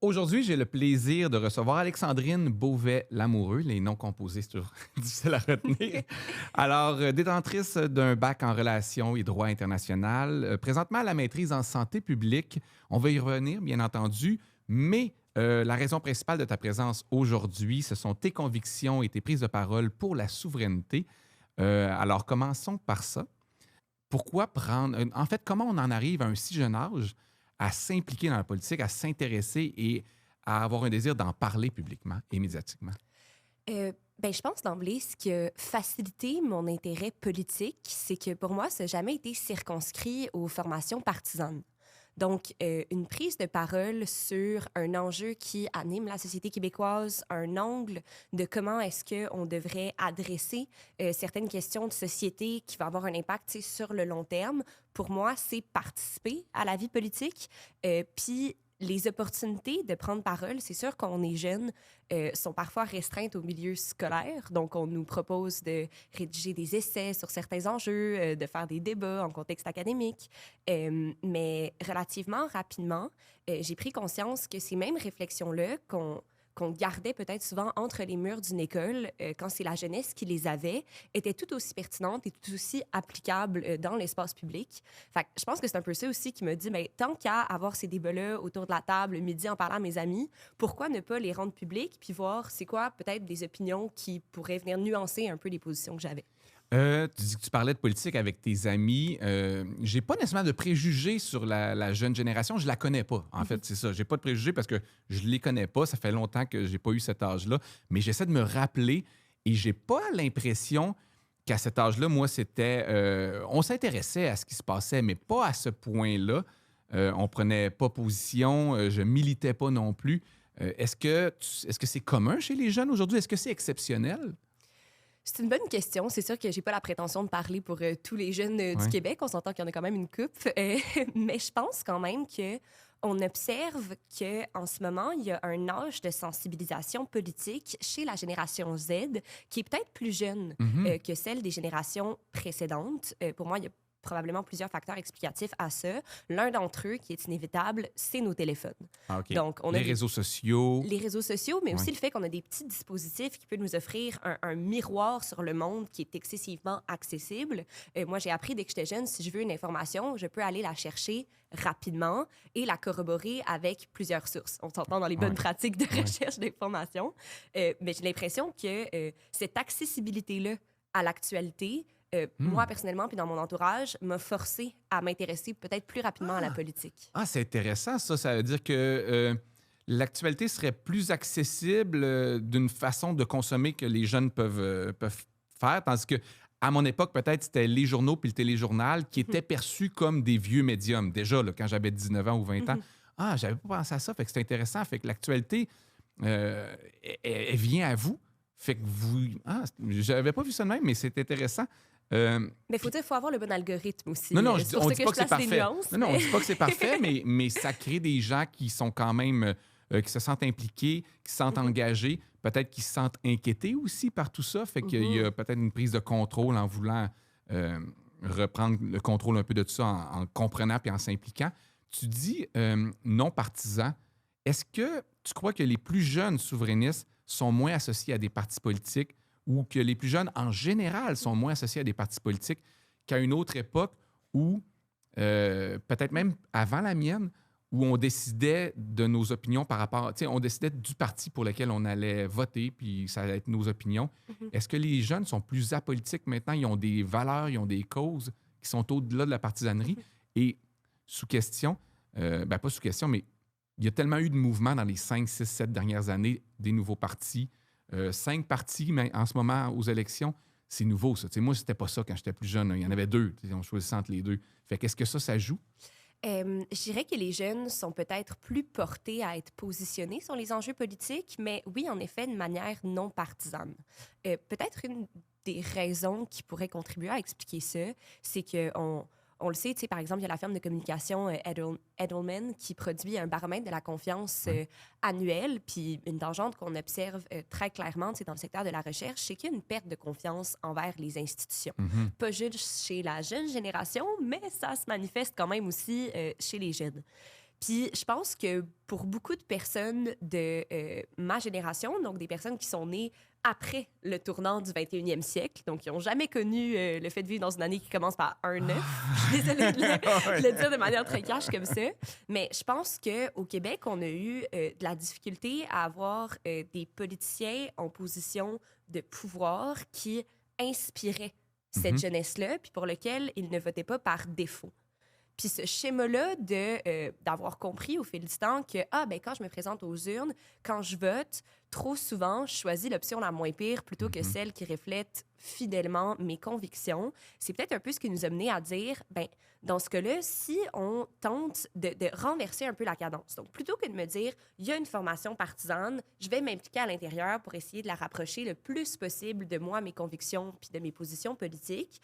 Aujourd'hui, j'ai le plaisir de recevoir Alexandrine Beauvais-Lamoureux. Les noms composés, c'est toujours difficile à retenir. Alors, détentrice d'un bac en relations et droit international, présentement à la maîtrise en santé publique. On va y revenir, bien entendu, mais la raison principale de ta présence aujourd'hui, ce sont tes convictions et tes prises de parole pour la souveraineté. Alors, commençons par ça. Pourquoi prendre... En fait, comment on en arrive à un si jeune âge à s'impliquer dans la politique, à s'intéresser et à avoir un désir d'en parler publiquement et médiatiquement? Je pense d'emblée, ce qui a facilité mon intérêt politique, c'est que pour moi, ça n'a jamais été circonscrit aux formations partisanes. Donc, une prise de parole sur un enjeu qui anime la société québécoise, un angle de comment est-ce qu'on devrait adresser certaines questions de société qui vont avoir un impact sur le long terme, pour moi, c'est participer à la vie politique. Puis, les opportunités de prendre parole, c'est sûr qu'on est jeune, sont parfois restreintes au milieu scolaire. Donc, on nous propose de rédiger des essais sur certains enjeux, de faire des débats en contexte académique. Mais relativement rapidement, j'ai pris conscience que ces mêmes réflexions-là qu'on gardait peut-être souvent entre les murs d'une école, quand c'est la jeunesse qui les avait, étaient tout aussi pertinentes et tout aussi applicables dans l'espace public. Fait que je pense que c'est un peu ça aussi qui me dit, mais tant qu'à avoir ces débats-là autour de la table, midi en parlant à mes amis, pourquoi ne pas les rendre publics puis voir c'est quoi peut-être des opinions qui pourraient venir nuancer un peu les positions que j'avais. Tu dis que tu parlais de politique avec tes amis. J'ai pas nécessairement de préjugés sur la jeune génération. Je la connais pas. En fait, c'est ça. J'ai pas de préjugés parce que je les connais pas. Ça fait longtemps que j'ai pas eu cet âge-là. Mais j'essaie de me rappeler et j'ai pas l'impression qu'à cet âge-là, moi, c'était... on s'intéressait à ce qui se passait, mais pas à ce point-là. On prenait pas position. Je militais pas non plus. Est-ce que c'est commun chez les jeunes aujourd'hui? Est-ce que c'est exceptionnel? C'est une bonne question. C'est sûr que j'ai pas la prétention de parler pour tous les jeunes du Ouais. Québec. On s'entend qu'il y en a quand même une coupe. Mais je pense quand même que on observe qu'en ce moment, il y a un âge de sensibilisation politique chez la génération Z qui est peut-être plus jeune Mhm. que celle des générations précédentes. Pour moi, il y a probablement plusieurs facteurs explicatifs à ça. L'un d'entre eux, qui est inévitable, c'est nos téléphones. Ah, OK. Donc, on a Les réseaux sociaux. les réseaux sociaux, mais Ouais. aussi le fait qu'on a des petits dispositifs qui peuvent nous offrir un miroir sur le monde qui est excessivement accessible. Moi, j'ai appris dès que j'étais jeune, si je veux une information, je peux aller la chercher rapidement et la corroborer avec plusieurs sources. On s'entend dans les bonnes Ouais. pratiques de Ouais. recherche d'informations. Mais j'ai l'impression que cette accessibilité-là à l'actualité, moi, personnellement, puis dans mon entourage, m'a forcé à m'intéresser peut-être plus rapidement à la politique. Ah, c'est intéressant, ça. Ça veut dire que l'actualité serait plus accessible d'une façon de consommer que les jeunes peuvent faire. Tandis que, à mon époque, peut-être, c'était les journaux puis le téléjournal qui étaient perçus comme des vieux médiums. Déjà, là, quand j'avais 19 ans ou 20 ans. Ah, j'avais pas pensé à ça. Fait que c'est intéressant. Fait que l'actualité, elle vient à vous. Fait que vous... Ah, j'avais pas vu ça de même, mais c'est intéressant. Mais faut dire, faut avoir le bon algorithme aussi. Non, non, C'est pour on ça dit que pas je que c'est place des parfait. nuances. Non, non, on dit pas que c'est parfait, mais ça crée des gens qui sont quand même, qui se sentent impliqués, qui se sentent engagés, peut-être qui se sentent inquiétés aussi par tout ça. Fait qu'il y a peut-être une prise de contrôle en voulant euh, reprendre le contrôle un peu de tout ça en comprenant puis en s'impliquant. Tu dis non partisan. Est-ce que tu crois que les plus jeunes souverainistes sont moins associés à des partis politiques ou que les plus jeunes, en général, sont moins associés à des partis politiques qu'à une autre époque où, peut-être même avant la mienne, où on décidait de nos opinions par rapport... Tu sais, on décidait du parti pour lequel on allait voter, puis ça allait être nos opinions. Est-ce que les jeunes sont plus apolitiques maintenant? Ils ont des valeurs, ils ont des causes qui sont au-delà de la partisanerie. Et sous question, pas sous question, mais il y a tellement eu de mouvements dans les 5, 6, 7 dernières années, des nouveaux partis. 5 partis, mais en ce moment, aux élections, c'est nouveau, ça. T'sais, moi, c'était pas ça quand j'étais plus jeune. Il y en avait 2. On choisissait entre les 2. Fait qu'est-ce que ça joue? Je dirais que les jeunes sont peut-être plus portés à être positionnés sur les enjeux politiques, mais oui, en effet, de manière non partisane. Peut-être une des raisons qui pourrait contribuer à expliquer ça, c'est qu'on on le sait, tu sais, par exemple, il y a la firme de communication Edelman qui produit un baromètre de la confiance annuel. Puis une tangente qu'on observe très clairement, tu sais, dans le secteur de la recherche, c'est qu'il y a une perte de confiance envers les institutions. Pas juste chez la jeune génération, mais ça se manifeste quand même aussi chez les jeunes. Puis je pense que pour beaucoup de personnes de ma génération, donc des personnes qui sont nées après le tournant du 21e siècle, donc qui n'ont jamais connu le fait de vivre dans une année qui commence par un 9. Je suis désolée de le dire de manière très cash comme ça. Mais je pense qu'au Québec, on a eu de la difficulté à avoir des politiciens en position de pouvoir qui inspiraient cette jeunesse-là, puis pour lequel ils ne votaient pas par défaut. Puis ce schéma-là d'avoir compris au fil du temps que, quand je me présente aux urnes, quand je vote, trop souvent, je choisis l'option la moins pire plutôt que celle qui reflète fidèlement mes convictions. C'est peut-être un peu ce qui nous a mené à dire, dans ce cas-là, si on tente de renverser un peu la cadence. Donc, plutôt que de me dire, il y a une formation partisane, je vais m'impliquer à l'intérieur pour essayer de la rapprocher le plus possible de moi, mes convictions, puis de mes positions politiques.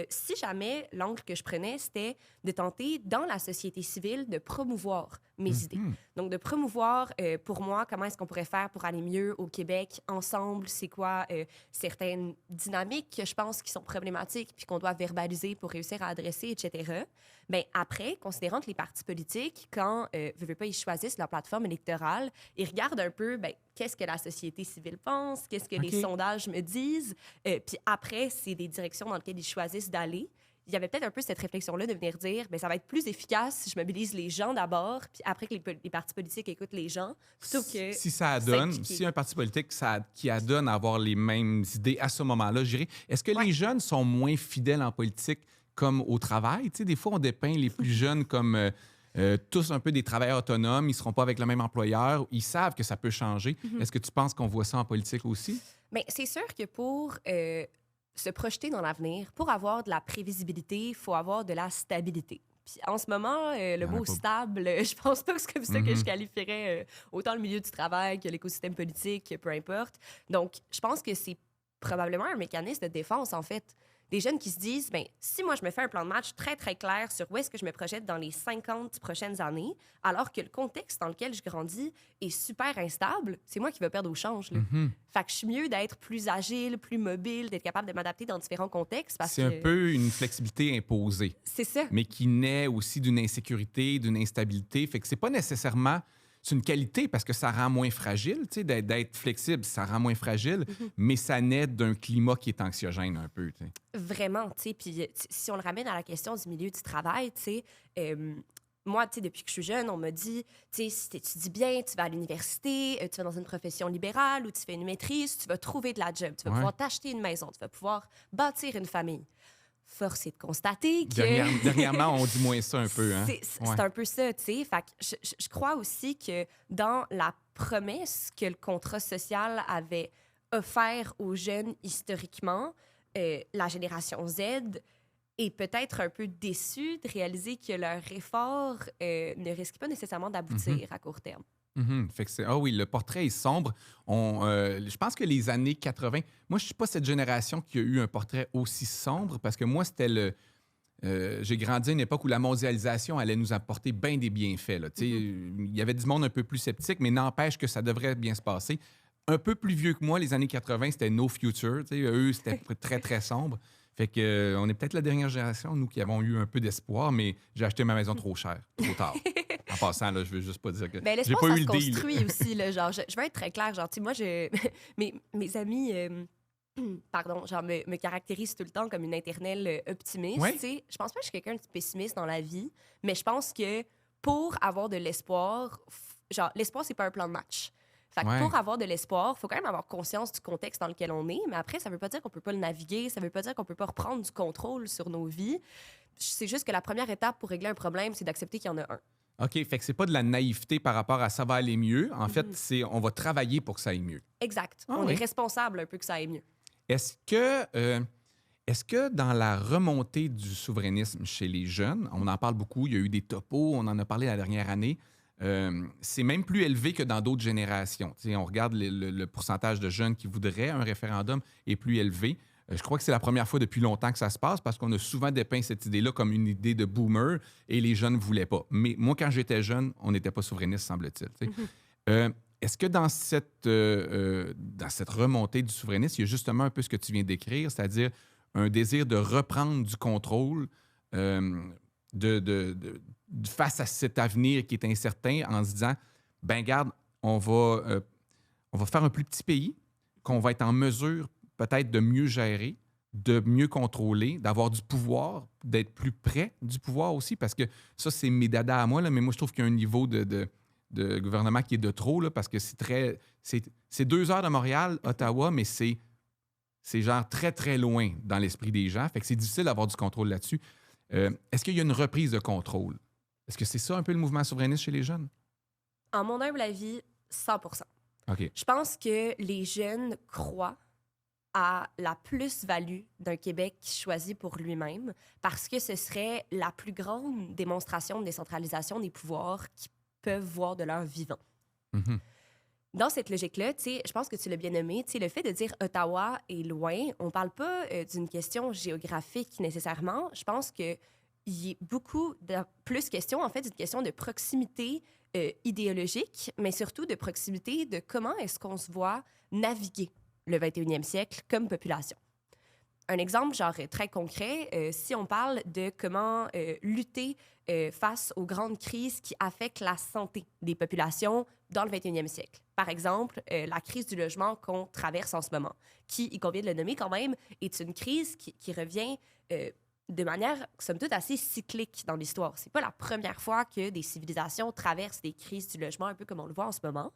Si jamais l'angle que je prenais, c'était de tenter, dans la société civile, de promouvoir mes idées. Donc, de promouvoir, pour moi, comment est-ce qu'on pourrait faire pour aller mieux au Québec, ensemble, c'est quoi certaines dynamiques que je pense qui sont problématiques puis qu'on doit verbaliser pour réussir à adresser, etc. Bien, après, considérant que les partis politiques, quand, veux pas, ils choisissent leur plateforme électorale, ils regardent un peu, qu'est-ce que la société civile pense, qu'est-ce que les sondages me disent, puis après, c'est des directions dans lesquelles ils choisissent d'aller. Il y avait peut-être un peu cette réflexion-là de venir dire, ça va être plus efficace si je mobilise les gens d'abord, puis après que les partis politiques écoutent les gens, plutôt que si ça adonne, si un parti politique qui adonne à avoir les mêmes idées à ce moment-là, je dirais, est-ce que les jeunes sont moins fidèles en politique comme au travail? Tu sais, des fois, on dépeint les plus jeunes comme tous un peu des travailleurs autonomes, ils ne seront pas avec le même employeur, ils savent que ça peut changer. Est-ce que tu penses qu'on voit ça en politique aussi? Bien, c'est sûr que pour se projeter dans l'avenir, pour avoir de la prévisibilité, il faut avoir de la stabilité. Puis en ce moment, le mot stable, je pense pas que c'est comme ça que je qualifierais autant le milieu du travail que l'écosystème politique, peu importe. Donc, je pense que c'est probablement un mécanisme de défense, en fait. Des jeunes qui se disent, si moi, je me fais un plan de match très, très clair sur où est-ce que je me projette dans les 50 prochaines années, alors que le contexte dans lequel je grandis est super instable, c'est moi qui vais perdre au change. Là. Fait que je suis mieux d'être plus agile, plus mobile, d'être capable de m'adapter dans différents contextes. C'est un peu une flexibilité imposée. C'est ça. Mais qui naît aussi d'une insécurité, d'une instabilité. Fait que c'est pas nécessairement... C'est une qualité parce que ça rend moins fragile, tu sais, d'être flexible, ça rend moins fragile, mais ça naît d'un climat qui est anxiogène un peu, tu sais. Vraiment, tu sais, puis si on le ramène à la question du milieu du travail, tu sais, moi, tu sais, depuis que je suis jeune, on m'a dit, tu sais, si tu étudies bien, tu vas à l'université, tu vas dans une profession libérale ou tu fais une maîtrise, tu vas trouver de la job, tu vas pouvoir t'acheter une maison, tu vas pouvoir bâtir une famille. Force est de constater que... Dernièrement, on dit moins ça un peu. Hein? C'est un peu ça, tu sais. Fait que je crois aussi que dans la promesse que le contrat social avait offert aux jeunes historiquement, la génération Z est peut-être un peu déçue de réaliser que leur effort ne risque pas nécessairement d'aboutir à court terme. Fait que oui, le portrait est sombre. Je pense que les années 80... Moi, je ne suis pas cette génération qui a eu un portrait aussi sombre parce que moi, c'était j'ai grandi à une époque où la mondialisation allait nous apporter bien des bienfaits. Là. Il y avait du monde un peu plus sceptique, mais n'empêche que ça devrait bien se passer. Un peu plus vieux que moi, les années 80, c'était No Future. Eux, c'était très, très sombre. Fait que, on est peut-être la dernière génération, nous, qui avons eu un peu d'espoir, mais j'ai acheté ma maison trop cher, trop tard. En passant, là, je veux juste pas dire que j'ai pas eu le deal. Ça se construit aussi. Là, genre, je veux être très claire. Genre, moi, mes amis... pardon, genre me caractérise tout le temps comme une éternelle optimiste. Ouais. Je pense pas que je suis quelqu'un de pessimiste dans la vie, mais je pense que pour avoir de l'espoir, genre l'espoir, c'est pas un plan de match. Fait que pour avoir de l'espoir, il faut quand même avoir conscience du contexte dans lequel on est, mais après, ça veut pas dire qu'on peut pas le naviguer, ça veut pas dire qu'on peut pas reprendre du contrôle sur nos vies. C'est juste que la première étape pour régler un problème, c'est d'accepter qu'il y en a un. OK, fait que c'est pas de la naïveté par rapport à ça va aller mieux. En fait, on va travailler pour que ça aille mieux. Exact. On est responsable un peu que ça aille mieux. Est-ce que dans la remontée du souverainisme chez les jeunes, on en parle beaucoup, il y a eu des topos, on en a parlé la dernière année, c'est même plus élevé que dans d'autres générations. T'sais, on regarde le pourcentage de jeunes qui voudraient un référendum est plus élevé. Je crois que c'est la première fois depuis longtemps que ça se passe parce qu'on a souvent dépeint cette idée-là comme une idée de boomer et les jeunes ne voulaient pas. Mais moi, quand j'étais jeune, on n'était pas souverainiste, semble-t-il. Est-ce que dans cette remontée du souverainisme, il y a justement un peu ce que tu viens d'écrire, c'est-à-dire un désir de reprendre du contrôle face à cet avenir qui est incertain en se disant, ben garde, on va faire un plus petit pays qu'on va être en mesure peut-être de mieux gérer, de mieux contrôler, d'avoir du pouvoir, d'être plus près du pouvoir aussi, parce que ça, c'est mes dadas à moi, là, mais moi, je trouve qu'il y a un niveau de gouvernement qui est de trop, là, parce que c'est 2 heures de Montréal, Ottawa, mais c'est genre très, très loin dans l'esprit des gens. Fait que c'est difficile d'avoir du contrôle là-dessus. Est-ce qu'il y a une reprise de contrôle? Est-ce que c'est ça un peu le mouvement souverainiste chez les jeunes? En mon humble avis, 100%. OK. Je pense que les jeunes croient à la plus-value d'un Québec choisi pour lui-même parce que ce serait la plus grande démonstration de décentralisation des pouvoirs qu'ils peuvent voir de leur vivant. Mhm. Dans cette logique-là, je pense que tu l'as bien nommé, le fait de dire Ottawa est loin, on ne parle pas d'une question géographique nécessairement. Je pense qu'il y a beaucoup plus question, en fait, d'une question de proximité idéologique, mais surtout de proximité de comment est-ce qu'on se voit naviguer le 21e siècle comme population. Un exemple, genre très concret, si on parle de comment lutter face aux grandes crises qui affectent la santé des populations dans le 21e siècle. Par exemple, la crise du logement qu'on traverse en ce moment, qui, il convient de le nommer quand même, est une crise qui revient de manière, somme toute, assez cyclique dans l'histoire. C'est pas la première fois que des civilisations traversent des crises du logement, un peu comme on le voit en ce moment.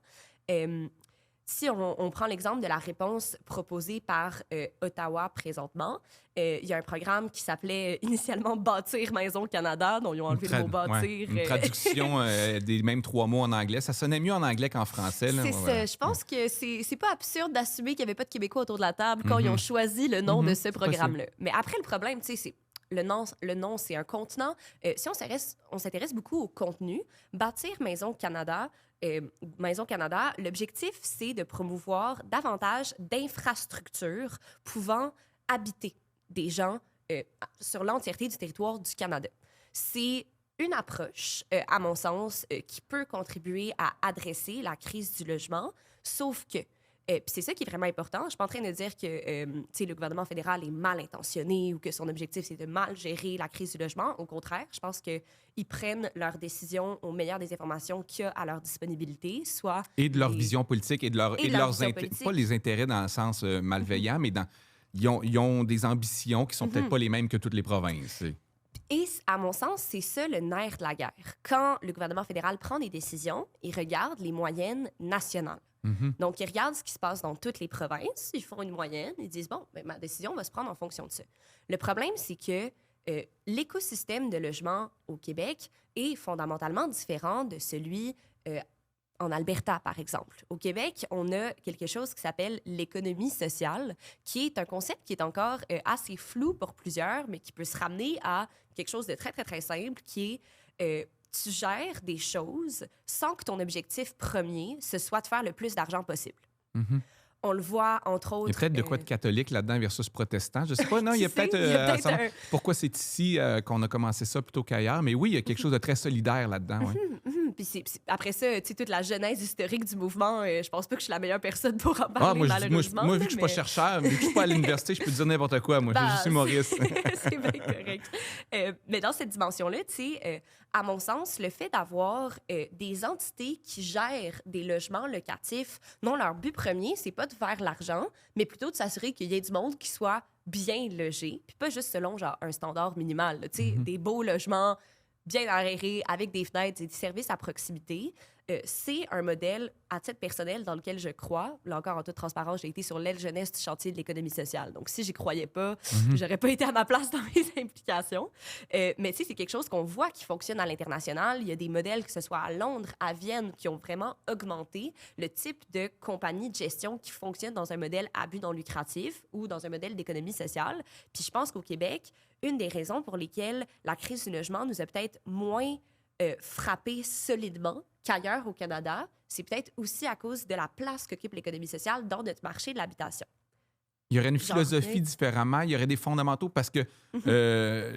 Si on prend l'exemple de la réponse proposée par Ottawa présentement, il y a un programme qui s'appelait initialement Bâtir Maison Canada, dont ils ont enlevé le mot bâtir. Une traduction des mêmes 3 mots en anglais. Ça sonnait mieux en anglais qu'en français. Là. C'est ça. Je pense que c'est pas absurde d'assumer qu'il n'y avait pas de Québécois autour de la table quand ils ont choisi le nom de ce programme-là. Mais après, le problème, c'est le nom, c'est un contenant. Si on s'intéresse beaucoup au contenu, Bâtir Maison Canada, l'objectif, c'est de promouvoir davantage d'infrastructures pouvant habiter des gens sur l'entièreté du territoire du Canada. C'est une approche, à mon sens, qui peut contribuer à adresser la crise du logement, sauf que puis c'est ça qui est vraiment important. Je ne suis pas en train de dire que le gouvernement fédéral est mal intentionné ou que son objectif, c'est de mal gérer la crise du logement. Au contraire, je pense qu'ils prennent leurs décisions au meilleur des informations qu'il y a à leur disponibilité, soit... Et de leur vision politique et de leurs pas les intérêts dans le sens malveillant, mais ils ont des ambitions qui sont peut-être pas les mêmes que toutes les provinces. Et à mon sens, c'est ça le nerf de la guerre. Quand le gouvernement fédéral prend des décisions, il regarde les moyennes nationales. Donc, ils regardent ce qui se passe dans toutes les provinces, ils font une moyenne, ils disent, bon, ben, ma décision va se prendre en fonction de ça. Le problème, c'est que l'écosystème de logement au Québec est fondamentalement différent de celui en Alberta, par exemple. Au Québec, on a quelque chose qui s'appelle l'économie sociale, qui est un concept qui est encore assez flou pour plusieurs, mais qui peut se ramener à quelque chose de très, très, très simple, qui est... tu gères des choses sans que ton objectif premier, ce soit de faire le plus d'argent possible. On le voit, entre autres... Il y a peut-être de quoi de catholique là-dedans versus protestant. Je ne sais pas, non, il y a peut-être... Pourquoi c'est ici qu'on a commencé ça plutôt qu'ailleurs, mais oui, il y a quelque chose de très solidaire là-dedans. Ouais. Puis après ça, toute la genèse historique du mouvement, je pense pas que je suis la meilleure personne pour en parler, malheureusement. Moi, vu que je suis pas chercheur, vu que je suis pas à l'université, je peux dire n'importe quoi, moi. Je suis humoriste. C'est bien correct. Mais dans cette dimension-là, à mon sens, le fait d'avoir des entités qui gèrent des logements locatifs, non, leur but premier, c'est pas de faire l'argent, mais plutôt de s'assurer qu'il y ait du monde qui soit bien logé, puis pas juste selon genre un standard minimal. Là, des beaux logements bien aérés, avec des fenêtres et des services à proximité. C'est un modèle, à titre personnel, dans lequel je crois. Là encore, en toute transparence, j'ai été sur l'aile jeunesse du chantier de l'économie sociale. Donc, si j'y croyais pas, j'aurais pas été à ma place dans mes implications. Mais c'est quelque chose qu'on voit qui fonctionne à l'international. Il y a des modèles, que ce soit à Londres, à Vienne, qui ont vraiment augmenté le type de compagnie de gestion qui fonctionne dans un modèle à but non lucratif ou dans un modèle d'économie sociale. Puis je pense qu'au Québec, une des raisons pour lesquelles la crise du logement nous a peut-être moins frappé solidement qu'ailleurs au Canada, c'est peut-être aussi à cause de la place qu'occupe l'économie sociale dans notre marché de l'habitation. Il y aurait une philosophie différemment, il y aurait des fondamentaux parce que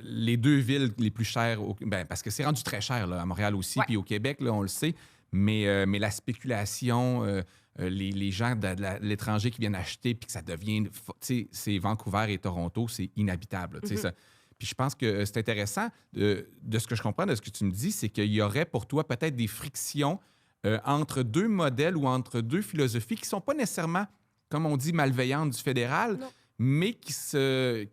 les 2 villes les plus chères, parce que c'est rendu très cher là, à Montréal aussi, puis au Québec, là, on le sait, mais la spéculation, les gens de l'étranger qui viennent acheter puis que ça devient, c'est Vancouver et Toronto, c'est inhabitable. Ça. Puis je pense que c'est intéressant de ce que je comprends, de ce que tu me dis, c'est qu'il y aurait pour toi peut-être des frictions entre deux modèles ou entre deux philosophies qui ne sont pas nécessairement, comme on dit, malveillantes du fédéral, Non. mais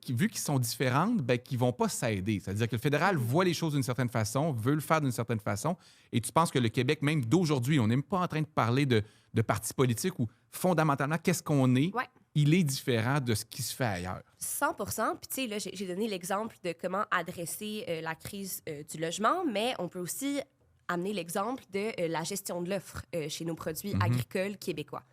vu qu'ils sont différentes, ben, qui ne vont pas s'aider. C'est-à-dire que le fédéral voit les choses d'une certaine façon, veut le faire d'une certaine façon, et tu penses que le Québec, même d'aujourd'hui, on n'est même pas en train de parler de partis politiques où, fondamentalement, qu'est-ce qu'on est? Ouais. Il est différent de ce qui se fait ailleurs. 100 Puis, tu sais, là, j'ai donné l'exemple de comment adresser la crise du logement, mais on peut aussi amener l'exemple de la gestion de l'offre chez nos produits agricoles québécois.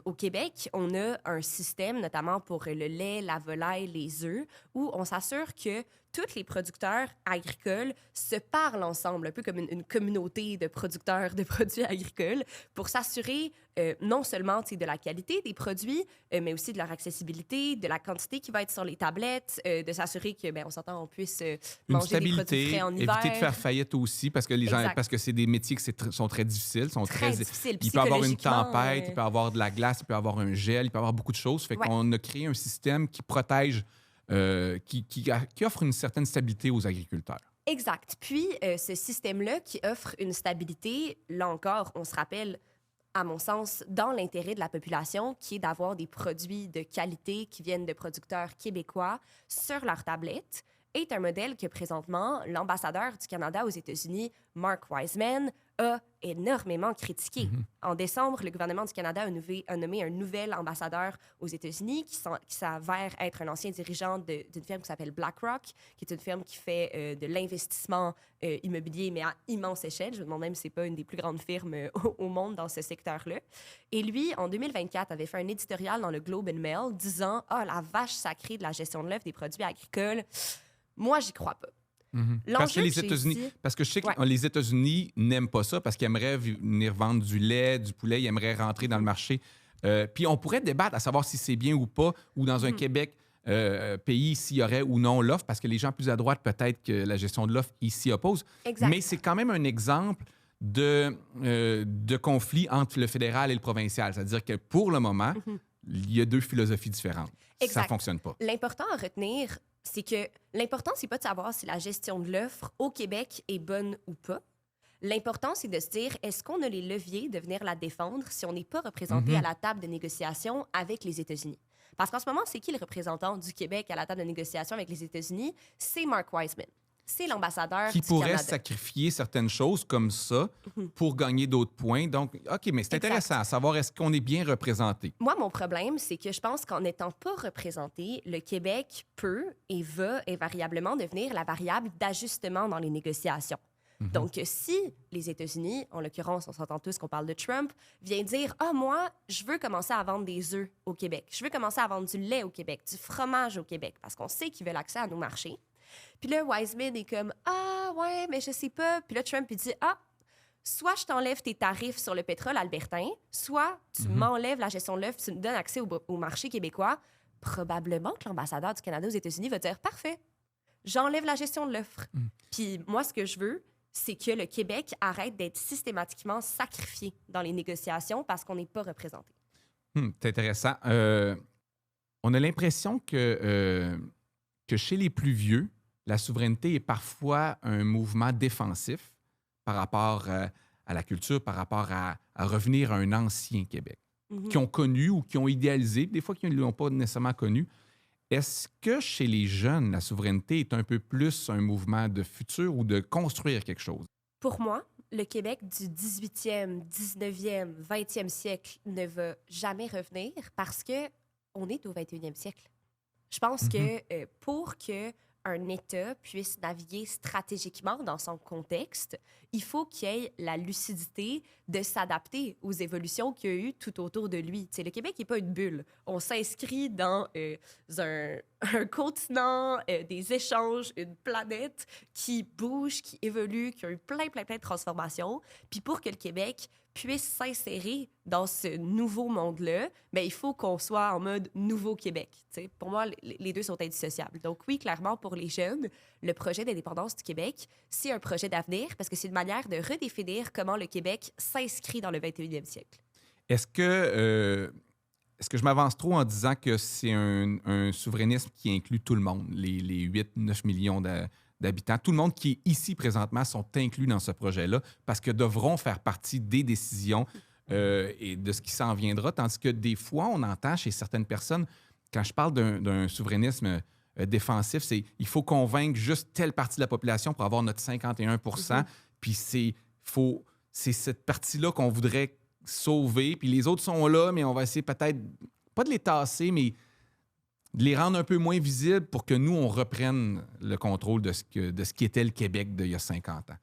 Au Québec, on a un système, notamment pour le lait, la volaille, les œufs, où on s'assure que tous les producteurs agricoles se parlent ensemble, un peu comme une communauté de producteurs de produits agricoles, pour s'assurer non seulement de la qualité des produits, mais aussi de leur accessibilité, de la quantité qui va être sur les tablettes, de s'assurer que, on s'entend, on puisse Une manger des produits stabilité, frais en hiver. éviter de faire faillite aussi, parce que les gens, Exact. parce que c'est des métiers qui sont très difficiles, sont Très difficile. Il peut y avoir une Psychologiquement, tempête, il peut y avoir de la glace, il peut y avoir un gel, il peut y avoir beaucoup de choses. Fait Ouais. qu'on a créé un système qui protège, qui offre une certaine stabilité aux agriculteurs. Exact. Puis, ce système-là qui offre une stabilité, là encore, on se rappelle, à mon sens, dans l'intérêt de la population, qui est d'avoir des produits de qualité qui viennent de producteurs québécois sur leur tablette, est un modèle que présentement, l'ambassadeur du Canada aux États-Unis, Mark Wiseman, a énormément critiqué. En décembre, le gouvernement du Canada a nommé un nouvel ambassadeur aux États-Unis qui s'avère être un ancien dirigeant d'une firme qui s'appelle BlackRock, qui est une firme qui fait de l'investissement immobilier, mais à immense échelle. Je me demande même si ce n'est pas une des plus grandes firmes au monde dans ce secteur-là. Et lui, en 2024, avait fait un éditorial dans le Globe and Mail disant « Ah, la vache sacrée de la gestion de l'œuvre des produits agricoles, moi, j'y crois pas. » Parce que L'enjeu les j'ai États-Unis, ici- parce que je sais que Ouais. les États-Unis n'aiment pas ça parce qu'ils aimeraient venir vendre du lait, du poulet, ils aimeraient rentrer dans le marché. Puis on pourrait débattre à savoir si c'est bien ou pas, ou dans un Québec pays, s'il y aurait ou non l'offre, parce que les gens plus à droite, peut-être que la gestion de l'offre, ils s'y opposent. Exact. Mais c'est quand même un exemple de conflit entre le fédéral et le provincial. C'est-à-dire que pour le moment, il y a deux philosophies différentes. Ça Exact. ne fonctionne pas. L'important à retenir, c'est que l'important, c'est pas de savoir si la gestion de l'offre au Québec est bonne ou pas. L'important, c'est de se dire, est-ce qu'on a les leviers de venir la défendre si on n'est pas représenté à la table de négociation avec les États-Unis? Parce qu'en ce moment, c'est qui le représentant du Québec à la table de négociation avec les États-Unis? C'est Mark Wiseman. C'est l'ambassadeur Qui du pourrait Canada. sacrifier certaines choses comme ça pour gagner d'autres points. Donc, OK, mais c'est Exact. intéressant à savoir est-ce qu'on est bien représenté. Moi, mon problème, c'est que je pense qu'en n'étant pas représenté, le Québec peut et va invariablement devenir la variable d'ajustement dans les négociations. Donc, si les États-Unis, en l'occurrence, on s'entend tous qu'on parle de Trump, vient dire « Ah, moi, je veux commencer à vendre des œufs au Québec. Je veux commencer à vendre du lait au Québec, du fromage au Québec, parce qu'on sait qu'ils veulent accès à nos marchés. » Puis là, Wiseman est comme « Ah, ouais, mais je sais pas. » Puis là, Trump, il dit « Ah, soit je t'enlève tes tarifs sur le pétrole albertain, soit tu m'enlèves la gestion de l'œuvre, tu me donnes accès au marché québécois. » Probablement que l'ambassadeur du Canada aux États-Unis va dire « Parfait, j'enlève la gestion de l'offre. » Puis moi, ce que je veux, c'est que le Québec arrête d'être systématiquement sacrifié dans les négociations parce qu'on n'est pas représenté. C'est intéressant. On a l'impression que chez les plus vieux, la souveraineté est parfois un mouvement défensif par rapport à la culture, par rapport à revenir à un ancien Québec, qui ont connu ou qui ont idéalisé, des fois qui ne l'ont pas nécessairement connu. Est-ce que chez les jeunes, la souveraineté est un peu plus un mouvement de futur ou de construire quelque chose? Pour moi, le Québec du 18e, 19e, 20e siècle ne va jamais revenir parce que on est au 21e siècle. Je pense que pour que un État puisse naviguer stratégiquement dans son contexte, il faut qu'il ait la lucidité de s'adapter aux évolutions qu'il y a eu tout autour de lui. Tu sais, le Québec n'est pas une bulle. On s'inscrit dans un continent, des échanges, une planète qui bouge, qui évolue, qui a eu plein de transformations. Puis pour que le Québec puisse s'insérer dans ce nouveau monde-là, bien, il faut qu'on soit en mode nouveau Québec. Tu sais, pour moi, les deux sont indissociables. Donc oui, clairement, pour les jeunes, le projet d'indépendance du Québec, c'est un projet d'avenir parce que c'est une manière de redéfinir comment le Québec s'inscrit dans le 21e siècle. Est-ce que est-ce que je m'avance trop en disant que c'est un souverainisme qui inclut tout le monde, les 8-9 millions d'habitants? Tout le monde qui est ici présentement sont inclus dans ce projet-là parce que devront faire partie des décisions et de ce qui s'en viendra. Tandis que des fois, on entend chez certaines personnes, quand je parle d'un souverainisme défensif, c'est il faut convaincre juste telle partie de la population pour avoir notre 51 puis c'est cette partie-là qu'on voudrait sauver, puis les autres sont là, mais on va essayer peut-être, pas de les tasser, mais de les rendre un peu moins visibles pour que nous, on reprenne le contrôle de ce qui était le Québec d'il y a 50 ans.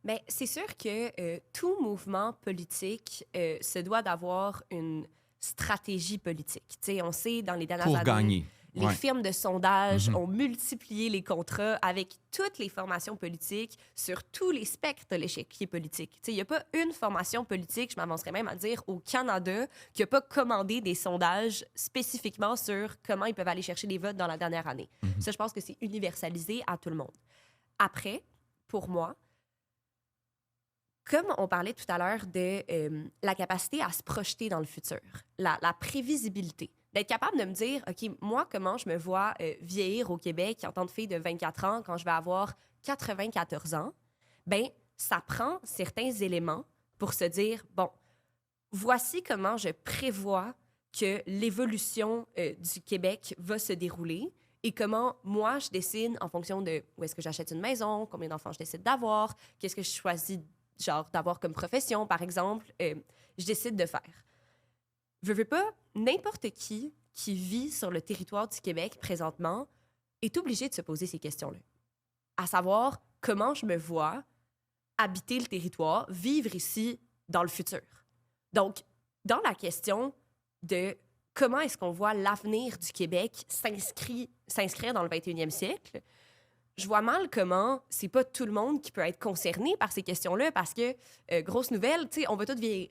Bien, c'est sûr que tout mouvement politique se doit d'avoir une stratégie politique. Tu sais, on sait, dans les dernières Pour années, gagner. les Ouais. firmes de sondage ont multiplié les contrats avec toutes les formations politiques sur tous les spectres de l'échiquier politique. Tu sais, il n'y a pas une formation politique, je m'avancerais même à dire, au Canada, qui n'a pas commandé des sondages spécifiquement sur comment ils peuvent aller chercher des votes dans la dernière année. Ça, je pense que c'est universalisé à tout le monde. Après, pour moi, comme on parlait tout à l'heure de la capacité à se projeter dans le futur, la prévisibilité, d'être capable de me dire, OK, moi, comment je me vois vieillir au Québec en tant que fille de 24 ans quand je vais avoir 94 ans, bien, ça prend certains éléments pour se dire, bon, voici comment je prévois que l'évolution du Québec va se dérouler et comment moi, je décide en fonction de où est-ce que j'achète une maison, combien d'enfants je décide d'avoir, qu'est-ce que je choisis genre d'avoir comme profession, par exemple, je décide de faire. Veux pas, n'importe qui vit sur le territoire du Québec présentement est obligé de se poser ces questions-là. À savoir, comment je me vois habiter le territoire, vivre ici dans le futur. Donc, dans la question de comment est-ce qu'on voit l'avenir du Québec s'inscrire dans le 21e siècle, je vois mal comment c'est pas tout le monde qui peut être concerné par ces questions-là parce que, grosse nouvelle, tu sais, on va tous vieillir.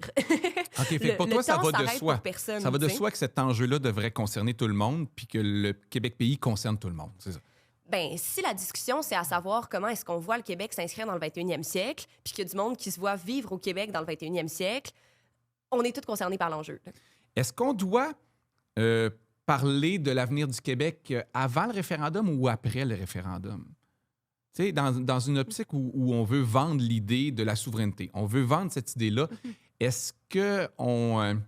OK, fait pour toi, ça va de soi. Personne, Ça va de soi que cet enjeu-là devrait concerner tout le monde puis que le Québec-Pays concerne tout le monde, c'est ça? Bien, si la discussion, c'est à savoir comment est-ce qu'on voit le Québec s'inscrire dans le 21e siècle puis qu'il y a du monde qui se voit vivre au Québec dans le 21e siècle, on est tous concernés par l'enjeu. Est-ce qu'on doit parler de l'avenir du Québec avant le référendum ou après le référendum? Tu sais, dans une optique où on veut vendre l'idée de la souveraineté, on veut vendre cette idée-là, est-ce que on...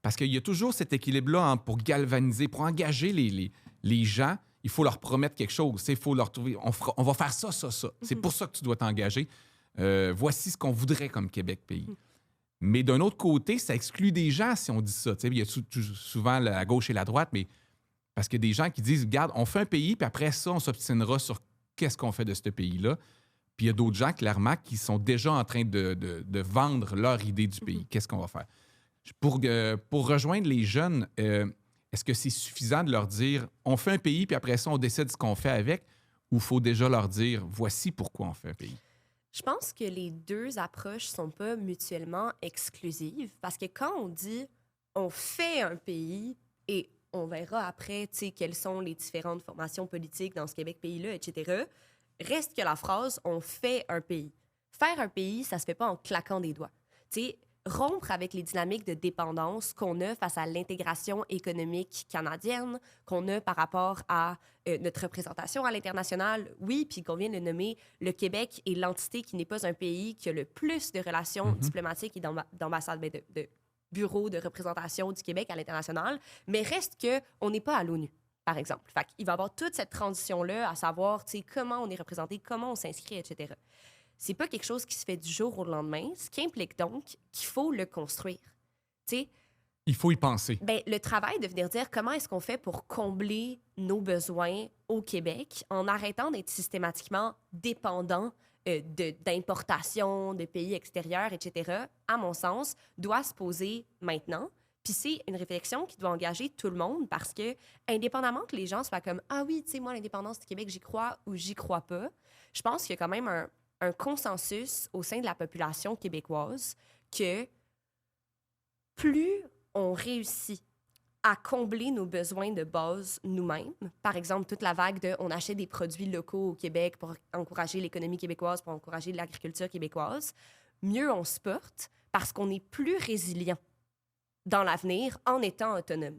parce qu'il y a toujours cet équilibre-là pour galvaniser, pour engager les gens, il faut leur promettre quelque chose. Il faut leur trouver... On va faire ça, ça, ça. C'est pour ça que tu dois t'engager. Voici ce qu'on voudrait comme Québec-Pays. Mais d'un autre côté, ça exclut des gens si on dit ça. Tu sais, il y a souvent la gauche et la droite, mais parce qu'il y a des gens qui disent, regarde, on fait un pays, puis après ça, on s'obstinera sur qu'est-ce qu'on fait de ce pays-là. Puis il y a d'autres gens, clairement, qui sont déjà en train de vendre leur idée du pays. Qu'est-ce qu'on va faire? Pour rejoindre les jeunes, est-ce que c'est suffisant de leur dire, on fait un pays, puis après ça, on décide ce qu'on fait avec, ou il faut déjà leur dire, voici pourquoi on fait un pays? Je pense que les deux approches sont pas mutuellement exclusives parce que quand on dit on fait un pays et on verra après, tu sais, quelles sont les différentes formations politiques dans ce Québec-pays-là, etc., reste que la phrase on fait un pays. Faire un pays, ça se fait pas en claquant des doigts. Tu sais, rompre avec les dynamiques de dépendance qu'on a face à l'intégration économique canadienne, qu'on a par rapport à notre représentation à l'international. Oui, puis qu'on vient de nommer, le Québec est l'entité qui n'est pas un pays qui a le plus de relations diplomatiques et d'ambassades, de bureaux de représentation du Québec à l'international, mais reste qu'on n'est pas à l'ONU, par exemple. Fait qu'il va y avoir toute cette transition-là, à savoir, tu sais, comment on est représenté, comment on s'inscrit, etc. C'est pas quelque chose qui se fait du jour au lendemain, ce qui implique donc qu'il faut le construire. Tu sais, Il faut y penser. ben, le travail de venir dire comment est-ce qu'on fait pour combler nos besoins au Québec en arrêtant d'être systématiquement dépendant d'importation de pays extérieurs, etc., à mon sens, doit se poser maintenant. Puis c'est une réflexion qui doit engager tout le monde parce que, indépendamment que les gens soient comme « Ah oui, tu sais, moi, l'indépendance du Québec, j'y crois ou j'y crois pas », je pense qu'il y a quand même un consensus au sein de la population québécoise que plus on réussit à combler nos besoins de base nous-mêmes, par exemple, toute la vague de on achète des produits locaux au Québec pour encourager l'économie québécoise, pour encourager l'agriculture québécoise, mieux on se porte parce qu'on est plus résilient dans l'avenir en étant autonome.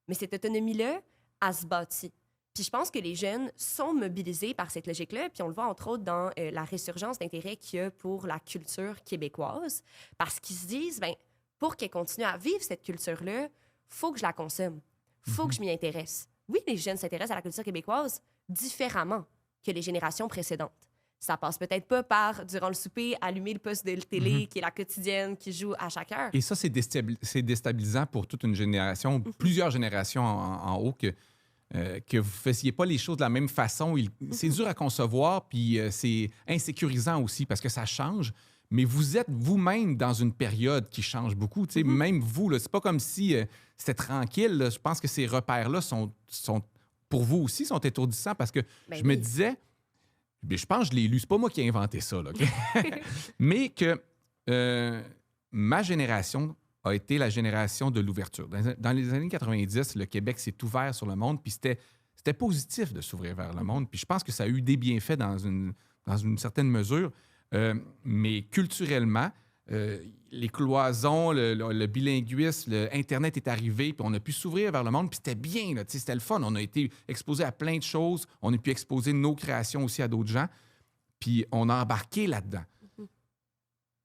Mais cette autonomie-là, elle se bâtit. Puis je pense que les jeunes sont mobilisés par cette logique-là, puis on le voit entre autres dans la résurgence d'intérêt qu'il y a pour la culture québécoise, parce qu'ils se disent, ben pour qu'elle continue à vivre cette culture-là, faut que je la consomme, faut que je m'y intéresse. Oui, les jeunes s'intéressent à la culture québécoise différemment que les générations précédentes. Ça passe peut-être pas par, durant le souper, allumer le poste de télé, qui est la quotidienne, qui joue à chaque heure. Et ça, c'est déstabilisant pour toute une génération, plusieurs générations en haut, que vous ne faisiez pas les choses de la même façon. C'est dur à concevoir, puis c'est insécurisant aussi parce que ça change. Mais vous êtes vous-même dans une période qui change beaucoup. Même vous, c'est pas comme si c'était tranquille. Là. Je pense que ces repères-là sont, pour vous aussi, sont étourdissants parce que je me disais, bien, je pense que je l'ai lu, c'est pas moi qui ai inventé ça, là, okay? Mais que ma génération a été la génération de l'ouverture. Dans les années 90, le Québec s'est ouvert sur le monde, puis c'était positif de s'ouvrir vers le monde. Puis je pense que ça a eu des bienfaits dans une certaine mesure. Mais culturellement, les cloisons, le bilinguisme, Internet est arrivé, puis on a pu s'ouvrir vers le monde, puis c'était bien, là, c'était le fun. On a été exposé à plein de choses. On a pu exposer nos créations aussi à d'autres gens, puis on a embarqué là-dedans.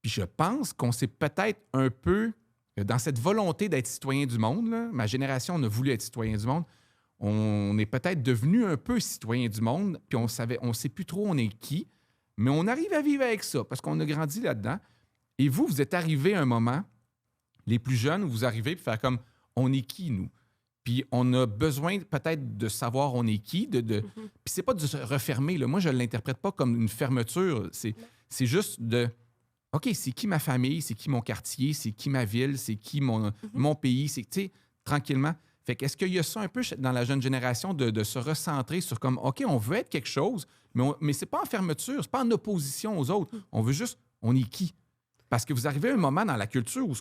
Puis je pense qu'on s'est peut-être un peu, dans cette volonté d'être citoyen du monde, là, ma génération, on a voulu être citoyen du monde, on est peut-être devenu un peu citoyen du monde, puis on ne sait plus trop on est qui, mais on arrive à vivre avec ça, parce qu'on a grandi là-dedans. Et vous êtes arrivés à un moment, les plus jeunes, où vous arrivez pour faire comme, on est qui, nous? Puis on a besoin peut-être de savoir on est qui, Puis c'est pas de se refermer, là. Moi, je ne l'interprète pas comme une fermeture, c'est juste de... OK, c'est qui ma famille, c'est qui mon quartier, c'est qui ma ville, c'est qui mon pays, c'est, tu sais, tranquillement. Fait qu'est-ce qu'il y a ça un peu dans la jeune génération de se recentrer sur comme, OK, on veut être quelque chose, mais c'est pas en fermeture, c'est pas en opposition aux autres. On veut juste, on est qui? Parce que vous arrivez à un moment dans la culture où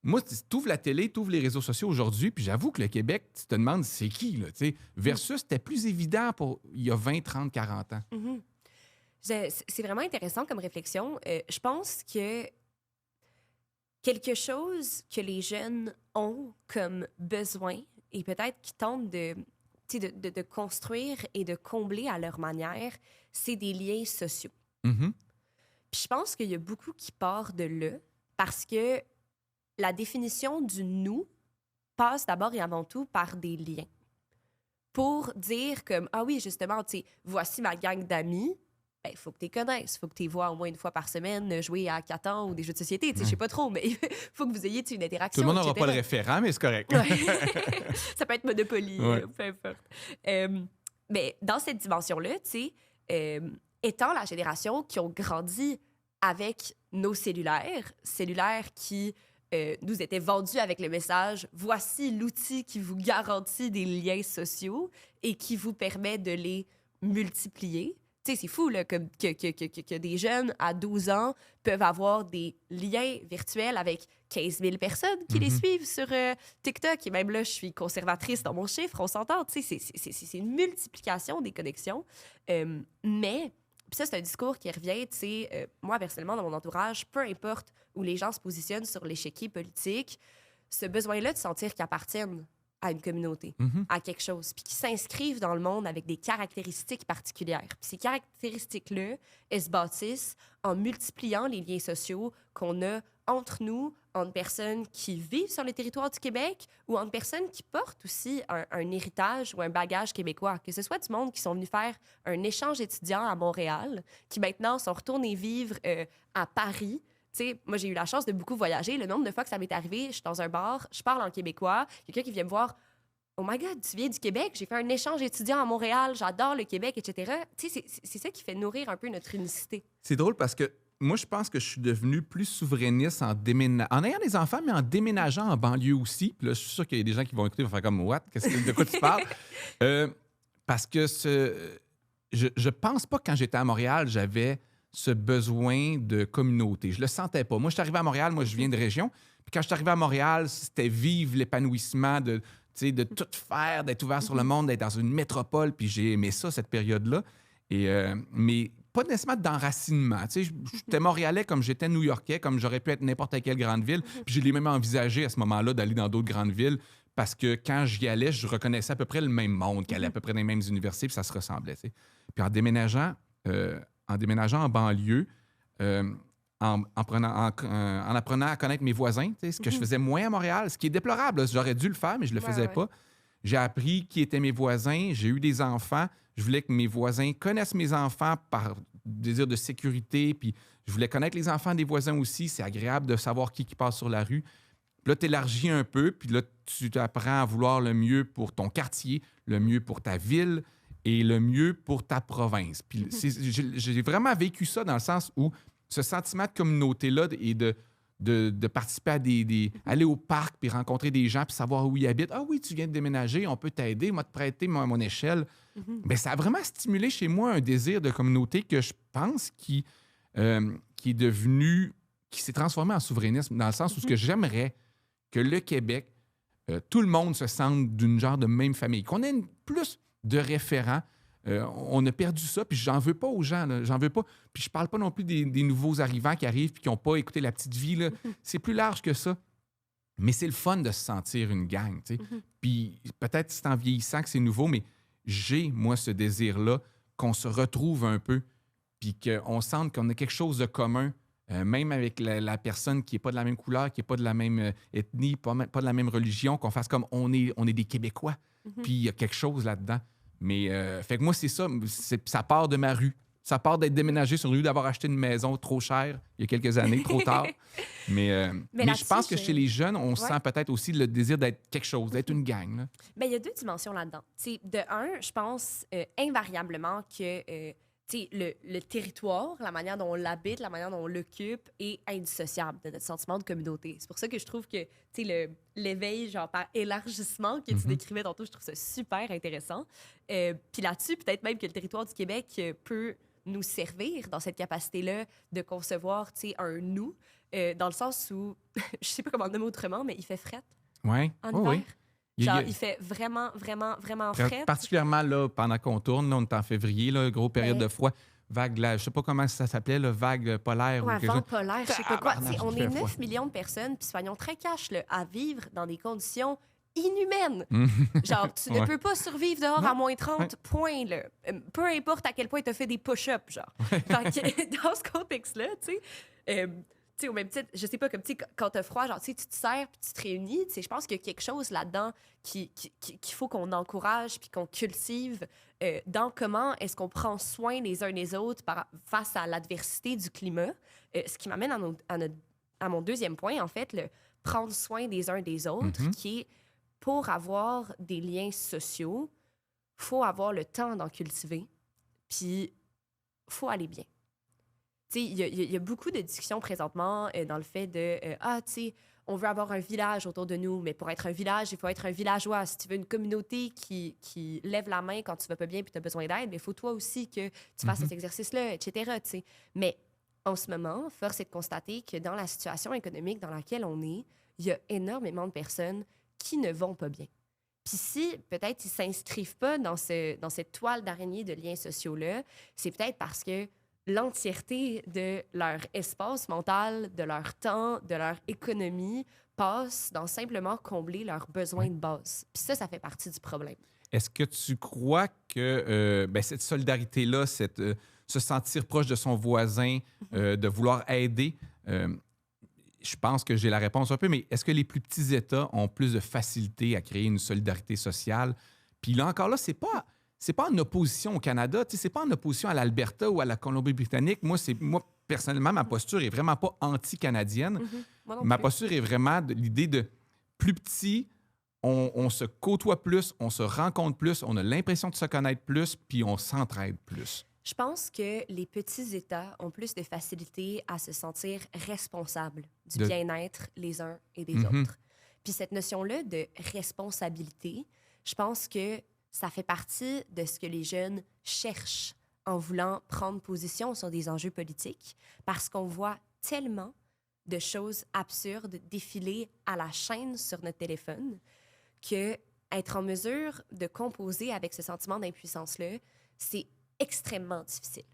moi, tu ouvres la télé, tu ouvres les réseaux sociaux aujourd'hui, puis j'avoue que le Québec, tu te demandes c'est qui, là, tu sais, versus c'était plus évident il y a 20, 30, 40 ans. C'est vraiment intéressant comme réflexion. Je pense que quelque chose que les jeunes ont comme besoin et peut-être qu'ils tentent de construire et de combler à leur manière, c'est des liens sociaux. Puis je pense qu'il y a beaucoup qui part de là parce que la définition du « nous » passe d'abord et avant tout par des liens. Pour dire comme, ah oui, justement, tu sais, voici ma gang d'amis, il faut que tu les connaisses, il faut que tu les vois au moins une fois par semaine jouer à Catan ou des jeux de société. Je sais pas trop, mais il faut que vous ayez une interaction. Tout le monde n'aura pas le référent, mais c'est correct. Ça peut être Monopoly, peu importe. Mais dans cette dimension-là, tu sais, étant la génération qui ont grandi avec nos cellulaires qui nous étaient vendus avec le message « Voici l'outil qui vous garantit des liens sociaux et qui vous permet de les multiplier. » Tu sais, c'est fou là, que des jeunes à 12 ans peuvent avoir des liens virtuels avec 15 000 personnes qui les suivent sur TikTok. Et même là, je suis conservatrice dans mon chiffre, on s'entend. Tu sais, c'est une multiplication des connexions. Mais, puis ça, c'est un discours qui revient, tu sais, moi, personnellement, dans mon entourage, peu importe où les gens se positionnent sur l'échiquier politique, ce besoin-là de sentir qu'ils appartiennent à une communauté, à quelque chose, puis qui s'inscrivent dans le monde avec des caractéristiques particulières. Puis ces caractéristiques-là, elles se bâtissent en multipliant les liens sociaux qu'on a entre nous, entre personnes qui vivent sur le territoire du Québec ou entre personnes qui portent aussi un héritage ou un bagage québécois. Que ce soit du monde qui sont venus faire un échange étudiant à Montréal, qui maintenant sont retournés vivre à Paris. Tu sais, moi, j'ai eu la chance de beaucoup voyager. Le nombre de fois que ça m'est arrivé, je suis dans un bar, je parle en québécois, quelqu'un qui vient me voir, « Oh my God, tu viens du Québec? J'ai fait un échange étudiant à Montréal, j'adore le Québec, etc. » Tu sais, c'est ça qui fait nourrir un peu notre unicité. C'est drôle parce que moi, je pense que je suis devenu plus souverainiste en ayant des enfants, mais en déménageant en banlieue aussi. Puis là, je suis sûr qu'il y a des gens qui vont écouter et vont faire comme « What? De quoi tu parles? » Parce que je pense pas que quand j'étais à Montréal, j'avais ce besoin de communauté. Je le sentais pas. Moi, je suis arrivé à Montréal, moi, je viens de région. Puis quand je suis arrivé à Montréal, c'était vivre l'épanouissement de tout faire, d'être ouvert sur le monde, d'être dans une métropole. Puis j'ai aimé ça, cette période-là. Mais pas nécessairement d'enracinement. Tu sais, j'étais Montréalais comme j'étais New-Yorkais, comme j'aurais pu être n'importe quelle grande ville. Puis je l'ai même envisagé à ce moment-là d'aller dans d'autres grandes villes parce que quand j'y allais, je reconnaissais à peu près le même monde, qui allait à peu près dans les mêmes universités, puis ça se ressemblait. Tu sais. Puis en déménageant en banlieue, en apprenant à connaître mes voisins, tu sais, ce que je faisais moins à Montréal, ce qui est déplorable. Là. J'aurais dû le faire, mais je le faisais pas. J'ai appris qui étaient mes voisins, j'ai eu des enfants. Je voulais que mes voisins connaissent mes enfants par désir de sécurité, puis je voulais connaître les enfants des voisins aussi. C'est agréable de savoir qui passe sur la rue. Puis là, tu élargis un peu, puis là, tu apprends à vouloir le mieux pour ton quartier, le mieux pour ta ville et le mieux pour ta province. Puis j'ai vraiment vécu ça dans le sens où ce sentiment de communauté-là et de participer à aller au parc puis rencontrer des gens puis savoir où ils habitent. Ah oui, tu viens de déménager, on peut t'aider, moi te prêter mon échelle. Bien, ça a vraiment stimulé chez moi un désir de communauté que je pense qui s'est transformé en souverainisme dans le sens où ce que j'aimerais que le Québec, tout le monde se sente d'une genre de même famille, qu'on ait plus de référents. On a perdu ça, puis j'en veux pas aux gens, là, j'en veux pas. Puis je parle pas non plus des nouveaux arrivants qui arrivent puis qui n'ont pas écouté La Petite Vie, là. C'est plus large que ça. Mais c'est le fun de se sentir une gang, tu sais. Puis peut-être c'est en vieillissant que c'est nouveau, mais j'ai, moi, ce désir-là qu'on se retrouve un peu puis qu'on sente qu'on a quelque chose de commun, même avec la personne qui n'est pas de la même couleur, qui n'est pas de la même ethnie, pas de la même religion, qu'on fasse comme on est des Québécois. Puis il y a quelque chose là-dedans. Mais fait que moi, c'est ça. Ça part de ma rue. Ça part d'être déménagé sur une rue, d'avoir acheté une maison trop chère il y a quelques années, trop tard. Mais je pense que chez les jeunes, on sent peut-être aussi le désir d'être quelque chose, d'être une gang. Là. Bien, il y a 2 dimensions là-dedans. T'sais, de un, je pense invariablement que le territoire, la manière dont on l'habite, la manière dont on l'occupe est indissociable de notre sentiment de communauté. C'est pour ça que je trouve que l'éveil, genre par élargissement que tu décrivais tantôt, je trouve ça super intéressant. Puis là-dessus, peut-être même que le territoire du Québec peut nous servir dans cette capacité-là de concevoir un nous, dans le sens où, je sais pas comment le nommer autrement, mais il fait fret en hiver. Oui. Genre, il fait vraiment, vraiment, vraiment frais. Particulièrement là, pendant qu'on tourne, là, on est en février, là, grosse période de froid. Vague, je sais pas comment ça s'appelait, là, vague polaire. Ouais, ou quelque vent chose. polaire, je sais pas quoi. On est 9 froid. millions de personnes, puis soyons très cash, là, à vivre dans des conditions inhumaines. Genre, tu ne peux pas survivre dehors à moins 30, point, là. Peu importe à quel point tu as fait des push-ups, genre. Fait que, dans ce contexte-là, tu sais, au même titre, je sais pas, comme, tu sais, quand t'as froid, genre, tu sais, tu te sers puis tu te réunis, tu sais, je pense qu'il y a quelque chose là-dedans qu'il faut qu'on encourage puis qu'on cultive dans comment est-ce qu'on prend soin les uns des autres face à l'adversité du climat. Ce qui m'amène à mon deuxième point, en fait, le prendre soin des uns des autres, qui est, pour avoir des liens sociaux, faut avoir le temps d'en cultiver, puis faut aller bien. Il y a beaucoup de discussions présentement dans le fait de tu sais, on veut avoir un village autour de nous, mais pour être un village, il faut être un villageois. Si tu veux une communauté qui lève la main quand tu vas pas bien et tu as besoin d'aide, il faut toi aussi que tu fasses cet exercice-là, etc. T'sais. Mais en ce moment, force est de constater que dans la situation économique dans laquelle on est, il y a énormément de personnes qui ne vont pas bien. Puis si, peut-être, ils s'inscrivent pas dans cette toile d'araignée de liens sociaux-là, c'est peut-être parce que l'entièreté de leur espace mental, de leur temps, de leur économie passe dans simplement combler leurs besoins de base. Puis ça fait partie du problème. Est-ce que tu crois que cette solidarité-là, se sentir proche de son voisin, de vouloir aider, je pense que j'ai la réponse un peu, mais est-ce que les plus petits États ont plus de facilité à créer une solidarité sociale? Puis là encore, c'est pas en opposition au Canada, c'est pas en opposition à l'Alberta ou à la Colombie-Britannique. Moi, personnellement, ma posture est vraiment pas anti-canadienne. Ma posture est vraiment de l'idée de plus petit, on se côtoie plus, on se rencontre plus, on a l'impression de se connaître plus, puis on s'entraide plus. Je pense que les petits États ont plus de facilité à se sentir responsables du bien-être les uns et des autres. Puis cette notion-là de responsabilité, je pense que ça fait partie de ce que les jeunes cherchent en voulant prendre position sur des enjeux politiques, parce qu'on voit tellement de choses absurdes défiler à la chaîne sur notre téléphone que être en mesure de composer avec ce sentiment d'impuissance-là, c'est extrêmement difficile.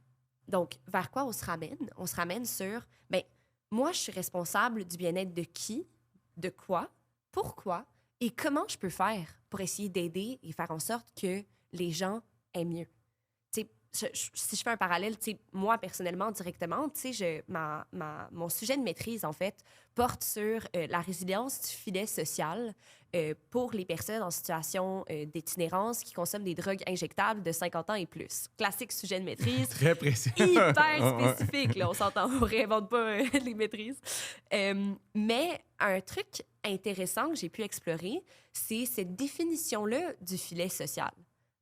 Donc, vers quoi on se ramène? On se ramène sur, ben, moi, je suis responsable du bien-être de qui, de quoi, pourquoi et comment je peux faire pour essayer d'aider et faire en sorte que les gens aiment mieux. Tu sais, si je fais un parallèle, tu sais, moi, personnellement, directement, tu sais, mon sujet de maîtrise, en fait, porte sur la résilience du filet social pour les personnes en situation d'itinérance qui consomment des drogues injectables de 50 ans et plus. Classique sujet de maîtrise. Très précis. Hyper spécifique, là, on s'entend, on réinvente pas les maîtrises. Mais un truc intéressant que j'ai pu explorer, c'est cette définition-là du filet social.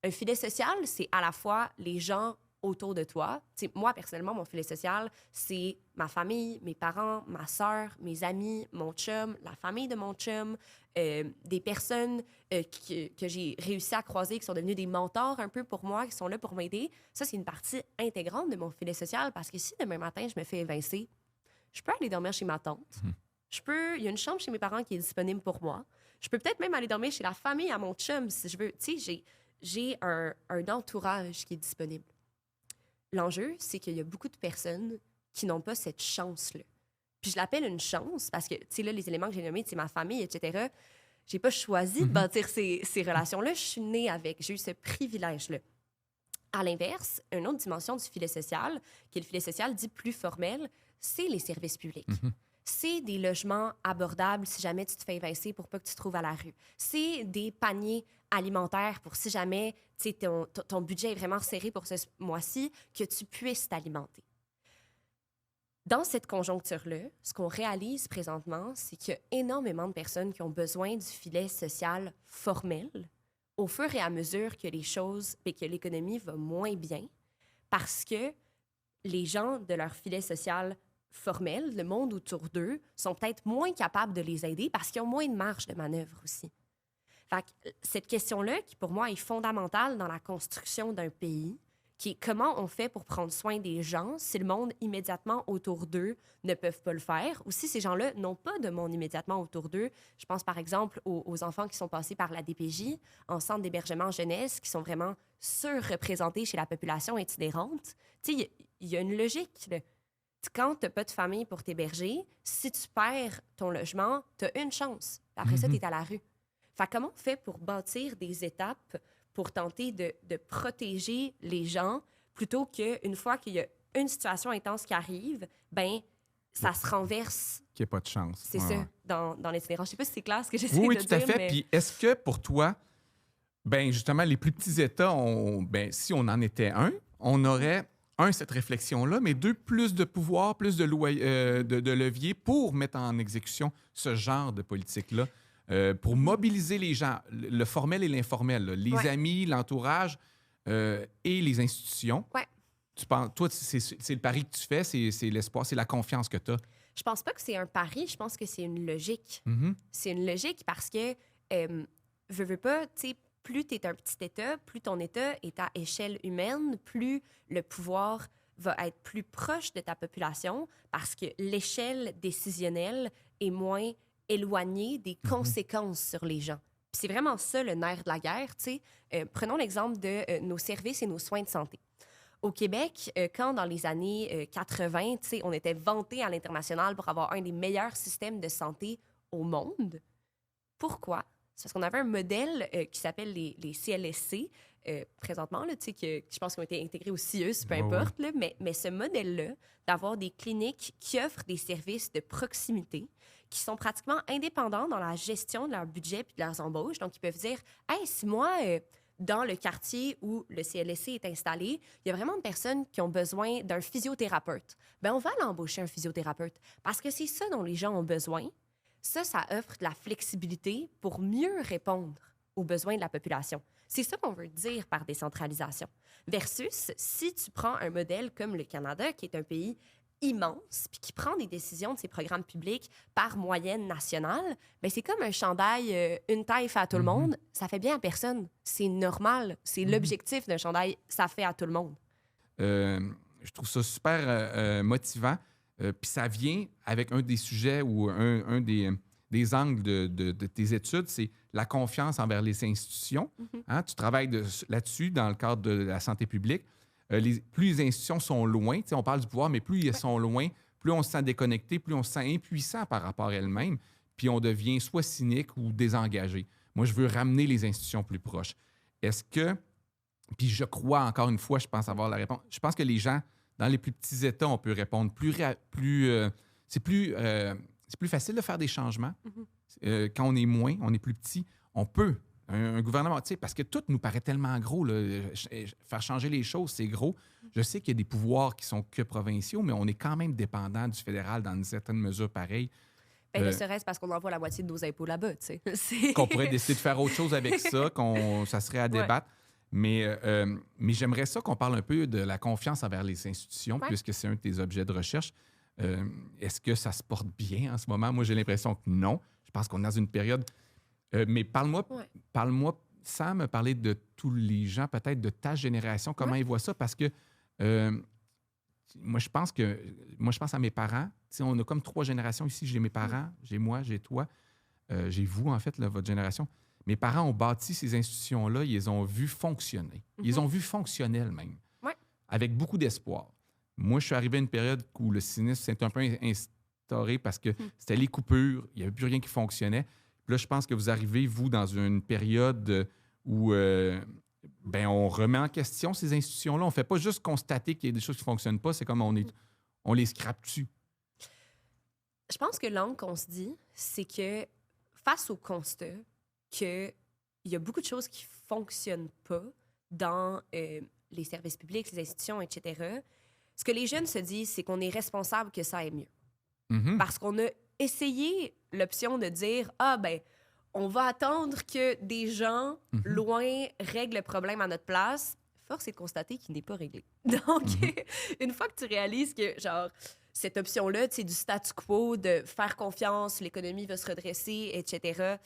Un filet social, c'est à la fois les gens autour de toi. T'sais, moi, personnellement, mon filet social, c'est ma famille, mes parents, ma sœur, mes amis, mon chum, la famille de mon chum, des personnes que j'ai réussi à croiser, qui sont devenus des mentors un peu pour moi, qui sont là pour m'aider. Ça, c'est une partie intégrante de mon filet social parce que si demain matin, je me fais évincer, je peux aller dormir chez ma tante. Il y a une chambre chez mes parents qui est disponible pour moi. Je peux peut-être même aller dormir chez la famille à mon chum si je veux. Tu sais, j'ai un entourage qui est disponible. L'enjeu, c'est qu'il y a beaucoup de personnes qui n'ont pas cette chance-là. Puis je l'appelle une chance parce que, tu sais, là, les éléments que j'ai nommés, c'est ma famille, etc., j'ai pas choisi de bâtir ces relations-là. Je suis née avec. J'ai eu ce privilège-là. À l'inverse, une autre dimension du filet social, qui est le filet social dit plus formel, c'est les services publics. C'est des logements abordables si jamais tu te fais évincer pour pas que tu te trouves à la rue. C'est des paniers alimentaires pour si jamais ton budget est vraiment serré pour ce mois-ci, que tu puisses t'alimenter. Dans cette conjoncture-là, ce qu'on réalise présentement, c'est qu'il y a énormément de personnes qui ont besoin du filet social formel au fur et à mesure que les choses et que l'économie va moins bien parce que les gens de leur filet social formel, le monde autour d'eux, sont peut-être moins capables de les aider parce qu'ils ont moins de marge de manœuvre aussi. Fait que cette question-là, qui pour moi est fondamentale dans la construction d'un pays, qui est comment on fait pour prendre soin des gens si le monde immédiatement autour d'eux ne peuvent pas le faire, ou si ces gens-là n'ont pas de monde immédiatement autour d'eux. Je pense par exemple aux enfants qui sont passés par la DPJ, en centre d'hébergement jeunesse, qui sont vraiment surreprésentés chez la population itinérante. Tu sais, il y a une logique, là. Quand tu n'as pas de famille pour t'héberger, si tu perds ton logement, tu as une chance. Après ça, tu es à la rue. Fait comment on fait pour bâtir des étapes pour tenter de protéger les gens plutôt qu'une fois qu'il y a une situation intense qui arrive, ben ça se renverse. Qu'il n'y ait pas de chance. C'est ça, dans l'itinérance. Je ne sais pas si c'est clair ce que j'essaie de dire. Oui, tout à fait. Mais... Puis est-ce que pour toi, ben justement, les plus petits États, si on en était un, on aurait... cette réflexion-là, mais deux, plus de pouvoir, plus de levier pour mettre en exécution ce genre de politique-là, pour mobiliser les gens, le formel et l'informel, là, les amis, l'entourage et les institutions. Ouais. Tu penses, toi, c'est le pari que tu fais, c'est l'espoir, c'est la confiance que tu as. Je pense pas que c'est un pari, je pense que c'est une logique. C'est une logique parce que, veux pas, tu sais, plus tu es un petit État, plus ton État est à échelle humaine, plus le pouvoir va être plus proche de ta population parce que l'échelle décisionnelle est moins éloignée des conséquences sur les gens. Puis c'est vraiment ça le nerf de la guerre. Prenons l'exemple de nos services et nos soins de santé. Au Québec, quand dans les années 80, on était vanté à l'international pour avoir un des meilleurs systèmes de santé au monde, pourquoi? C'est parce qu'on avait un modèle qui s'appelle les CLSC, présentement, là, que je pense qu'ils ont été intégrés au CIUS, peu importe. Là, mais ce modèle-là, d'avoir des cliniques qui offrent des services de proximité, qui sont pratiquement indépendants dans la gestion de leur budget et de leurs embauches. Donc, ils peuvent dire, « Hey, si moi, dans le quartier où le CLSC est installé, il y a vraiment des personnes qui ont besoin d'un physiothérapeute. Ben, on va aller embaucher un physiothérapeute parce que c'est ça dont les gens ont besoin. » Ça offre de la flexibilité pour mieux répondre aux besoins de la population. C'est ça qu'on veut dire par décentralisation. Versus, si tu prends un modèle comme le Canada, qui est un pays immense, puis qui prend des décisions de ses programmes publics par moyenne nationale, bien, c'est comme un chandail, une taille fait à tout le monde, ça fait bien à personne. C'est normal. C'est l'objectif d'un chandail, ça fait à tout le monde. Je trouve ça super motivant. Puis ça vient avec un des sujets ou un des angles de tes études, c'est la confiance envers les institutions. Hein? Tu travailles là-dessus dans le cadre de la santé publique. plus les institutions sont loin, on parle du pouvoir, mais plus elles sont loin, plus on se sent déconnecté, plus on se sent impuissant par rapport à elles-mêmes, puis on devient soit cynique ou désengagé. Moi, je veux ramener les institutions plus proches. Est-ce que, puis je crois, encore une fois, je pense avoir la réponse, je pense que les gens, dans les plus petits États, on peut répondre c'est plus facile de faire des changements. Quand on est moins, on est plus petit, on peut. Un gouvernement, parce que tout nous paraît tellement gros. Là, faire changer les choses, c'est gros. Je sais qu'il y a des pouvoirs qui sont que provinciaux, mais on est quand même dépendant du fédéral dans une certaine mesure pareille. Ne serait-ce parce qu'on envoie la moitié de nos impôts là-bas, tu sais. Qu'on pourrait décider de faire autre chose avec ça, ça serait à débattre. Mais j'aimerais ça qu'on parle un peu de la confiance envers les institutions, puisque c'est un de tes objets de recherche. Est-ce que ça se porte bien en ce moment? Moi, j'ai l'impression que non. Je pense qu'on est dans une période... mais parle-moi, Sam, parler de tous les gens, peut-être de ta génération, comment ils voient ça, parce que moi, je pense à mes parents. T'sais, on a comme 3 générations ici. J'ai mes parents, j'ai moi, j'ai toi, j'ai vous, en fait, là, votre génération. Mes parents ont bâti ces institutions-là, ils les ont vues fonctionner. Ils les ont vues fonctionnelles même, avec beaucoup d'espoir. Moi, je suis arrivé à une période où le cynisme s'est un peu instauré parce que c'était les coupures, il n'y avait plus rien qui fonctionnait. Puis là, je pense que vous arrivez, vous, dans une période où on remet en question ces institutions-là. On ne fait pas juste constater qu'il y a des choses qui ne fonctionnent pas, c'est comme on les scrape dessus. Je pense que l'angle qu'on se dit, c'est que face au constat qu'il y a beaucoup de choses qui ne fonctionnent pas dans les services publics, les institutions, etc., ce que les jeunes se disent, c'est qu'on est responsable que ça aille mieux. Parce qu'on a essayé l'option de dire « Ah, ben, on va attendre que des gens loin règlent le problème à notre place. » Force est de constater qu'il n'est pas réglé. Donc, une fois que tu réalises que, genre, cette option-là, tu sais, du statu quo, de faire confiance, l'économie va se redresser, etc.,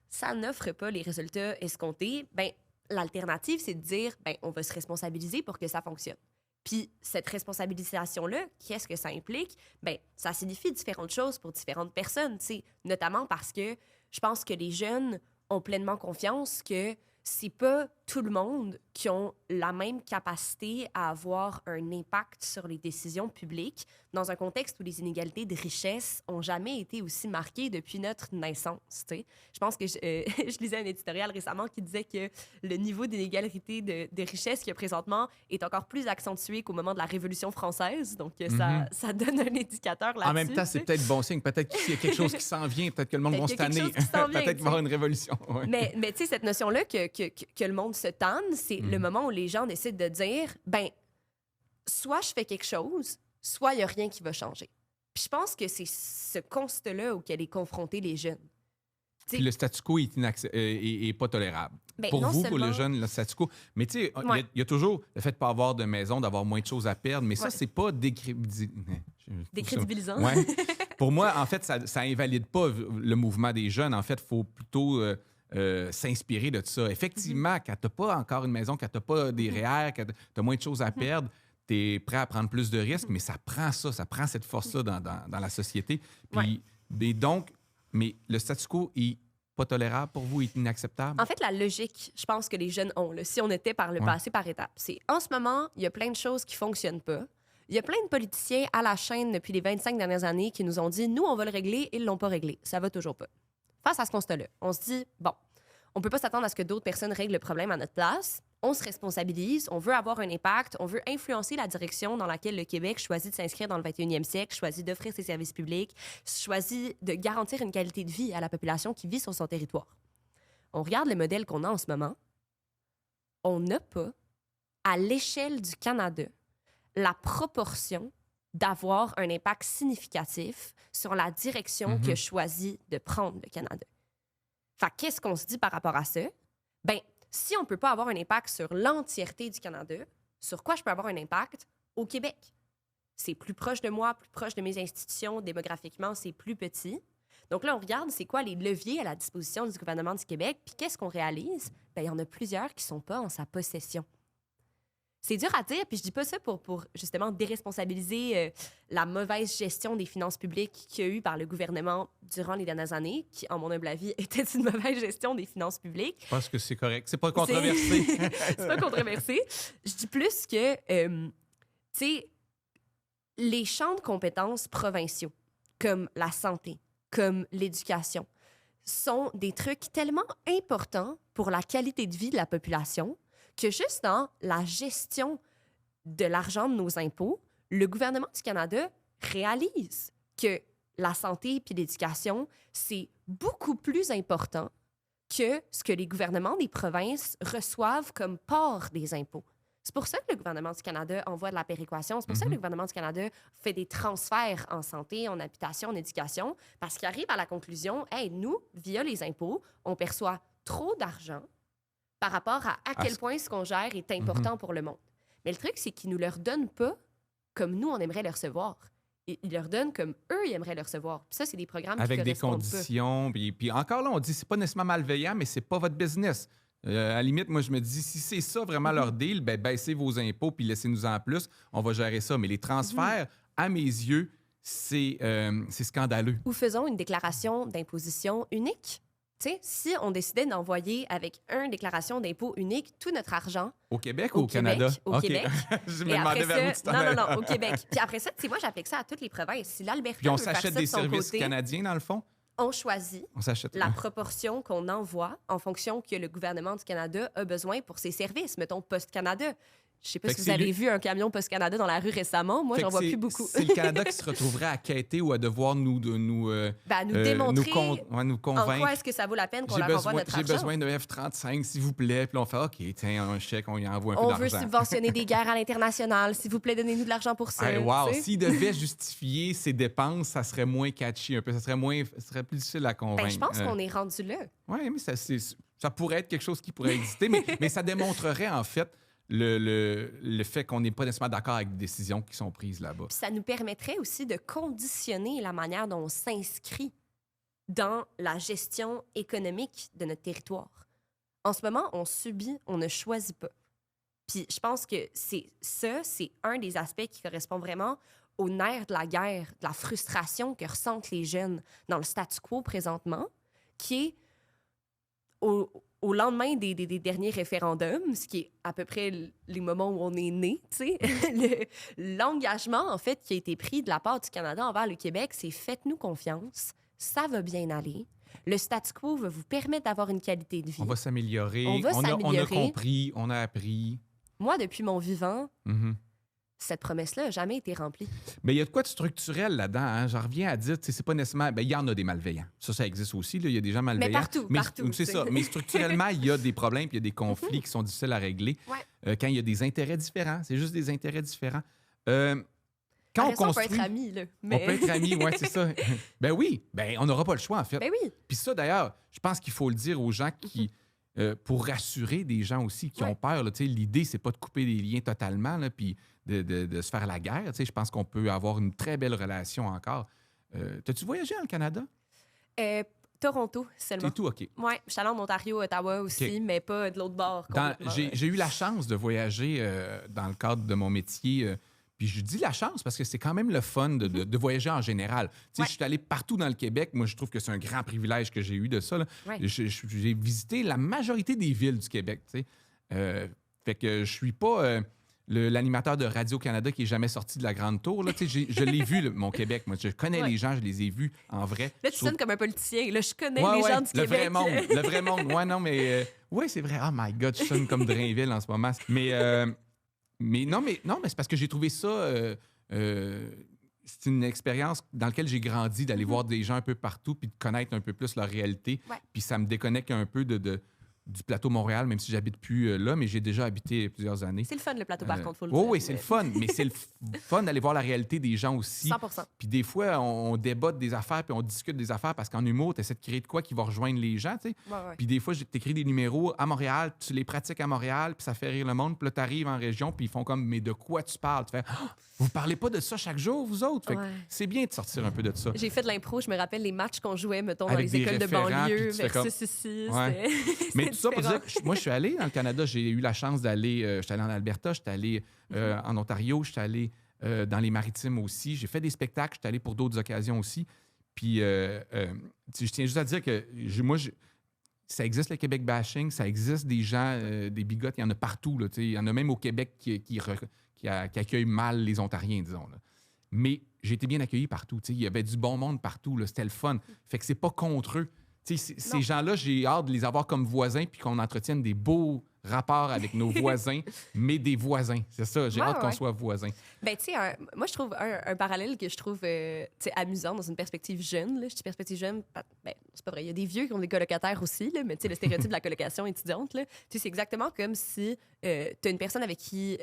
ça n'offre pas les résultats escomptés, ben, l'alternative, c'est de dire « Ben, on va se responsabiliser pour que ça fonctionne. » Puis cette responsabilisation-là, qu'est-ce que ça implique? Bien, ça signifie différentes choses pour différentes personnes, tu sais, notamment parce que je pense que les jeunes ont pleinement confiance que c'est pas tout le monde qui ont la même capacité à avoir un impact sur les décisions publiques dans un contexte où les inégalités de richesse ont jamais été aussi marquées depuis notre naissance. Tu sais. Je pense que je lisais un éditorial récemment qui disait que le niveau d'inégalité de richesse qu'il y a présentement est encore plus accentué qu'au moment de la Révolution française. Donc, ça donne un indicateur là-dessus. En même temps, c'est peut-être bon signe. Peut-être qu'il y a quelque chose qui s'en vient. Peut-être que le monde va se tanner. Peut-être qu'il va y avoir une révolution. Ouais. Mais tu sais, cette notion-là que le monde se tanne, c'est le moment où les gens décident de dire, ben, soit je fais quelque chose, soit il n'y a rien qui va changer. Puis je pense que c'est ce constat-là auquel est confronté les jeunes. Puis le statu quo est pas tolérable. Ben, pour vous, seulement... pour les jeunes, le statu quo. Mais tu sais, il y a toujours le fait de ne pas avoir de maison, d'avoir moins de choses à perdre. Mais ça, c'est pas décrédibilisant. Ouais. Pour moi, en fait, ça invalide pas le mouvement des jeunes. En fait, il faut plutôt s'inspirer de ça. Effectivement, quand tu n'as pas encore une maison, quand tu n'as pas des REER, quand tu as moins de choses à perdre, tu es prêt à prendre plus de risques, mais ça prend cette force-là dans la société. Puis, mais le statu quo est pas tolérable pour vous, est inacceptable? En fait, la logique, je pense que les jeunes ont, là, si on était par le passé par étapes, c'est en ce moment, il y a plein de choses qui fonctionnent pas. Il y a plein de politiciens à la chaîne depuis les 25 dernières années qui nous ont dit « Nous, on va le régler », ils l'ont pas réglé. Ça va toujours pas. Face à ce constat-là, on se dit « Bon, on peut pas s'attendre à ce que d'autres personnes règlent le problème à notre place. On se responsabilise, on veut avoir un impact, on veut influencer la direction dans laquelle le Québec choisit de s'inscrire dans le 21e siècle, choisit d'offrir ses services publics, choisit de garantir une qualité de vie à la population qui vit sur son territoire. » On regarde le modèle qu'on a en ce moment. On n'a pas, à l'échelle du Canada, la proportion d'avoir un impact significatif sur la direction que choisit de prendre le Canada. Fait qu'est-ce qu'on se dit par rapport à ça? Bien, si on ne peut pas avoir un impact sur l'entièreté du Canada, sur quoi je peux avoir un impact? Au Québec. C'est plus proche de moi, plus proche de mes institutions, démographiquement, c'est plus petit. Donc là, on regarde c'est quoi les leviers à la disposition du gouvernement du Québec, puis qu'est-ce qu'on réalise? Bien, il y en a plusieurs qui ne sont pas en sa possession. C'est dur à dire, puis je dis pas ça pour justement déresponsabiliser la mauvaise gestion des finances publiques qu'il y a eu par le gouvernement durant les dernières années, qui, en mon humble avis, était une mauvaise gestion des finances publiques. Je pense que c'est correct. C'est pas controversé. C'est pas controversé. Je dis plus que, tu sais, les champs de compétences provinciaux, comme la santé, comme l'éducation, sont des trucs tellement importants pour la qualité de vie de la population que juste dans la gestion de l'argent de nos impôts, le gouvernement du Canada réalise que la santé puis l'éducation, c'est beaucoup plus important que ce que les gouvernements des provinces reçoivent comme part des impôts. C'est pour ça que le gouvernement du Canada envoie de la péréquation. C'est pour ça que le gouvernement du Canada fait des transferts en santé, en habitation, en éducation, parce qu'il arrive à la conclusion, hey, nous, via les impôts, on perçoit trop d'argent par rapport à quel point ce qu'on gère est important pour le monde. Mais le truc, c'est qu'ils ne nous le redonnent pas comme nous, on aimerait le recevoir. Ils leur donnent comme eux, ils aimeraient le recevoir. Puis ça, c'est des programmes avec qui des correspondent conditions. Puis encore là, on dit c'est pas nécessairement malveillant, mais c'est pas votre business. À la limite, moi, je me dis, si c'est ça vraiment leur deal, ben, baissez vos impôts puis laissez-nous en plus. On va gérer ça. Mais les transferts, à mes yeux, c'est scandaleux. Ou faisons une déclaration d'imposition unique. Tu sais, si on décidait d'envoyer avec une déclaration d'impôt unique tout notre argent... Au Québec ou au Canada? Au Québec. Je me demandais vers où tu t'en allais. Non, au Québec. Puis après ça, tu sais, moi, j'applique ça à toutes les provinces. Si l'Alberta Puis on veut faire s'achète ça des de son services côté, canadiens, dans le fond? on choisit On s'achète la proportion qu'on envoie en fonction que le gouvernement du Canada a besoin pour ses services. Mettons, Post Canada. Je sais pas si vous avez vu un camion Post Canada dans la rue récemment. Moi, j'en vois plus beaucoup. C'est le Canada qui se retrouverait à quêter ou à devoir nous démontrer nous convaincre. en quoi est-ce que ça vaut la peine qu'on leur envoie notre argent. J'ai besoin de F-35, s'il vous plaît. Puis on fait, OK, tiens, un chèque, on y envoie un peu d'argent. On veut subventionner des guerres à l'international. S'il vous plaît, donnez-nous de l'argent pour ça. Hey, wow! S'il devait justifier ses dépenses, ça serait moins catchy un peu. Ça serait plus difficile à convaincre. Je pense qu'on est rendu là. Oui, mais ça pourrait être quelque chose qui pourrait exister. mais ça démontrerait, en fait, le fait qu'on n'est pas nécessairement d'accord avec des décisions qui sont prises là-bas. Puis ça nous permettrait aussi de conditionner la manière dont on s'inscrit dans la gestion économique de notre territoire. En ce moment, on subit, on ne choisit pas. Puis je pense que c'est un des aspects qui correspond vraiment au nerf de la guerre, de la frustration que ressentent les jeunes dans le statu quo présentement, qui est au lendemain des derniers référendums, ce qui est à peu près les moments où on est né, tu sais, l'engagement, en fait, qui a été pris de la part du Canada envers le Québec, c'est « faites-nous confiance, ça va bien aller, le statu quo va vous permettre d'avoir une qualité de vie. » On va s'améliorer. On a compris, on a appris. Moi, depuis mon vivant, cette promesse-là n'a jamais été remplie. Mais il y a de quoi de structurel là-dedans. Hein? J'en reviens à dire, c'est pas nécessairement... il y en a des malveillants. Ça existe aussi. Il y a des gens malveillants. Mais partout. C'est ça. Mais structurellement, il y a des problèmes puis il y a des conflits qui sont difficiles à régler. Ouais. Quand il y a des intérêts différents. C'est juste des intérêts différents. Quand on construit... on peut être amis, là. Mais... On peut être amis, oui, c'est ça. Ben oui. Ben on n'aura pas le choix, en fait. Ben oui. Puis ça, d'ailleurs, je pense qu'il faut le dire aux gens qui... pour rassurer des gens aussi qui ont peur. Là, l'idée, c'est pas de couper les liens totalement, là, puis de se faire la guerre. Je pense qu'on peut avoir une très belle relation encore. T'as-tu voyagé dans le Canada? Toronto seulement. C'est tout, OK. Oui, je suis allée en Ontario, Ottawa aussi, mais pas de l'autre bord. J'ai eu la chance de voyager dans le cadre de mon métier. Puis je dis la chance parce que c'est quand même le fun de voyager en général. Je suis allé partout dans le Québec. Moi, je trouve que c'est un grand privilège que j'ai eu de ça. Là. J'ai visité la majorité des villes du Québec. Fait que je suis pas l'animateur de Radio-Canada qui est jamais sorti de la Grande Tour. Là. Je l'ai vu, mon Québec. Moi, je connais les gens, je les ai vus en vrai. Là, tu sonnes comme un politicien. Là, je connais les gens du Québec. Le vrai monde. Ouais, non, mais... oui, c'est vrai. Oh my God, je sonne comme Drainville en ce moment. Mais non, c'est parce que j'ai trouvé ça... c'est une expérience dans laquelle j'ai grandi, d'aller voir des gens un peu partout puis de connaître un peu plus leur réalité. Puis ça me déconnecte un peu du plateau Montréal, même si j'habite plus là, mais j'ai déjà habité plusieurs années. C'est le fun, le plateau, par contre, faut le dire. Oui, c'est le fun, mais c'est le fun d'aller voir la réalité des gens aussi. 100%. Puis des fois, on débatte des affaires puis on discute des affaires parce qu'en humour, tu essaies de créer de quoi qui va rejoindre les gens, tu sais. Puis des fois, t'écris des numéros à Montréal, tu les pratiques à Montréal, puis ça fait rire le monde. Puis là, t'arrives en région, puis ils font comme « Mais de quoi tu parles? » Tu fais « Vous parlez pas de ça chaque jour, vous autres? » C'est bien de sortir un peu de ça. J'ai fait de l'impro, je me rappelle les matchs qu'on jouait, mettons, avec dans les écoles de banlieue, versus ici. Mais ça pour dire que moi, je suis allé dans le Canada. J'ai eu la chance d'aller... j'étais allé en Alberta, j'étais allé en Ontario, j'étais allé dans les Maritimes aussi. J'ai fait des spectacles, j'étais allé pour d'autres occasions aussi. Puis, je tiens juste à dire que ça existe le Québec bashing, ça existe des gens, des bigotes, il y en a partout. Là, il y en a même au Québec qui accueillent mal les Ontariens, disons. Là. Mais j'ai été bien accueilli partout. Il y avait du bon monde partout. Là, c'était le fun. Fait que c'est pas contre eux. Ces gens-là, j'ai hâte de les avoir comme voisins puis qu'on entretienne des beaux rapports avec nos voisins, mais des voisins. C'est ça, j'ai hâte qu'on soit voisins. Ben, tu sais, moi, je trouve un parallèle que je trouve amusant dans une perspective jeune. Là. Je dis perspective jeune, ben, c'est pas vrai. Il y a des vieux qui ont des colocataires aussi, là, mais tu sais, le stéréotype de la colocation étudiante, là, c'est exactement comme si tu as une personne avec qui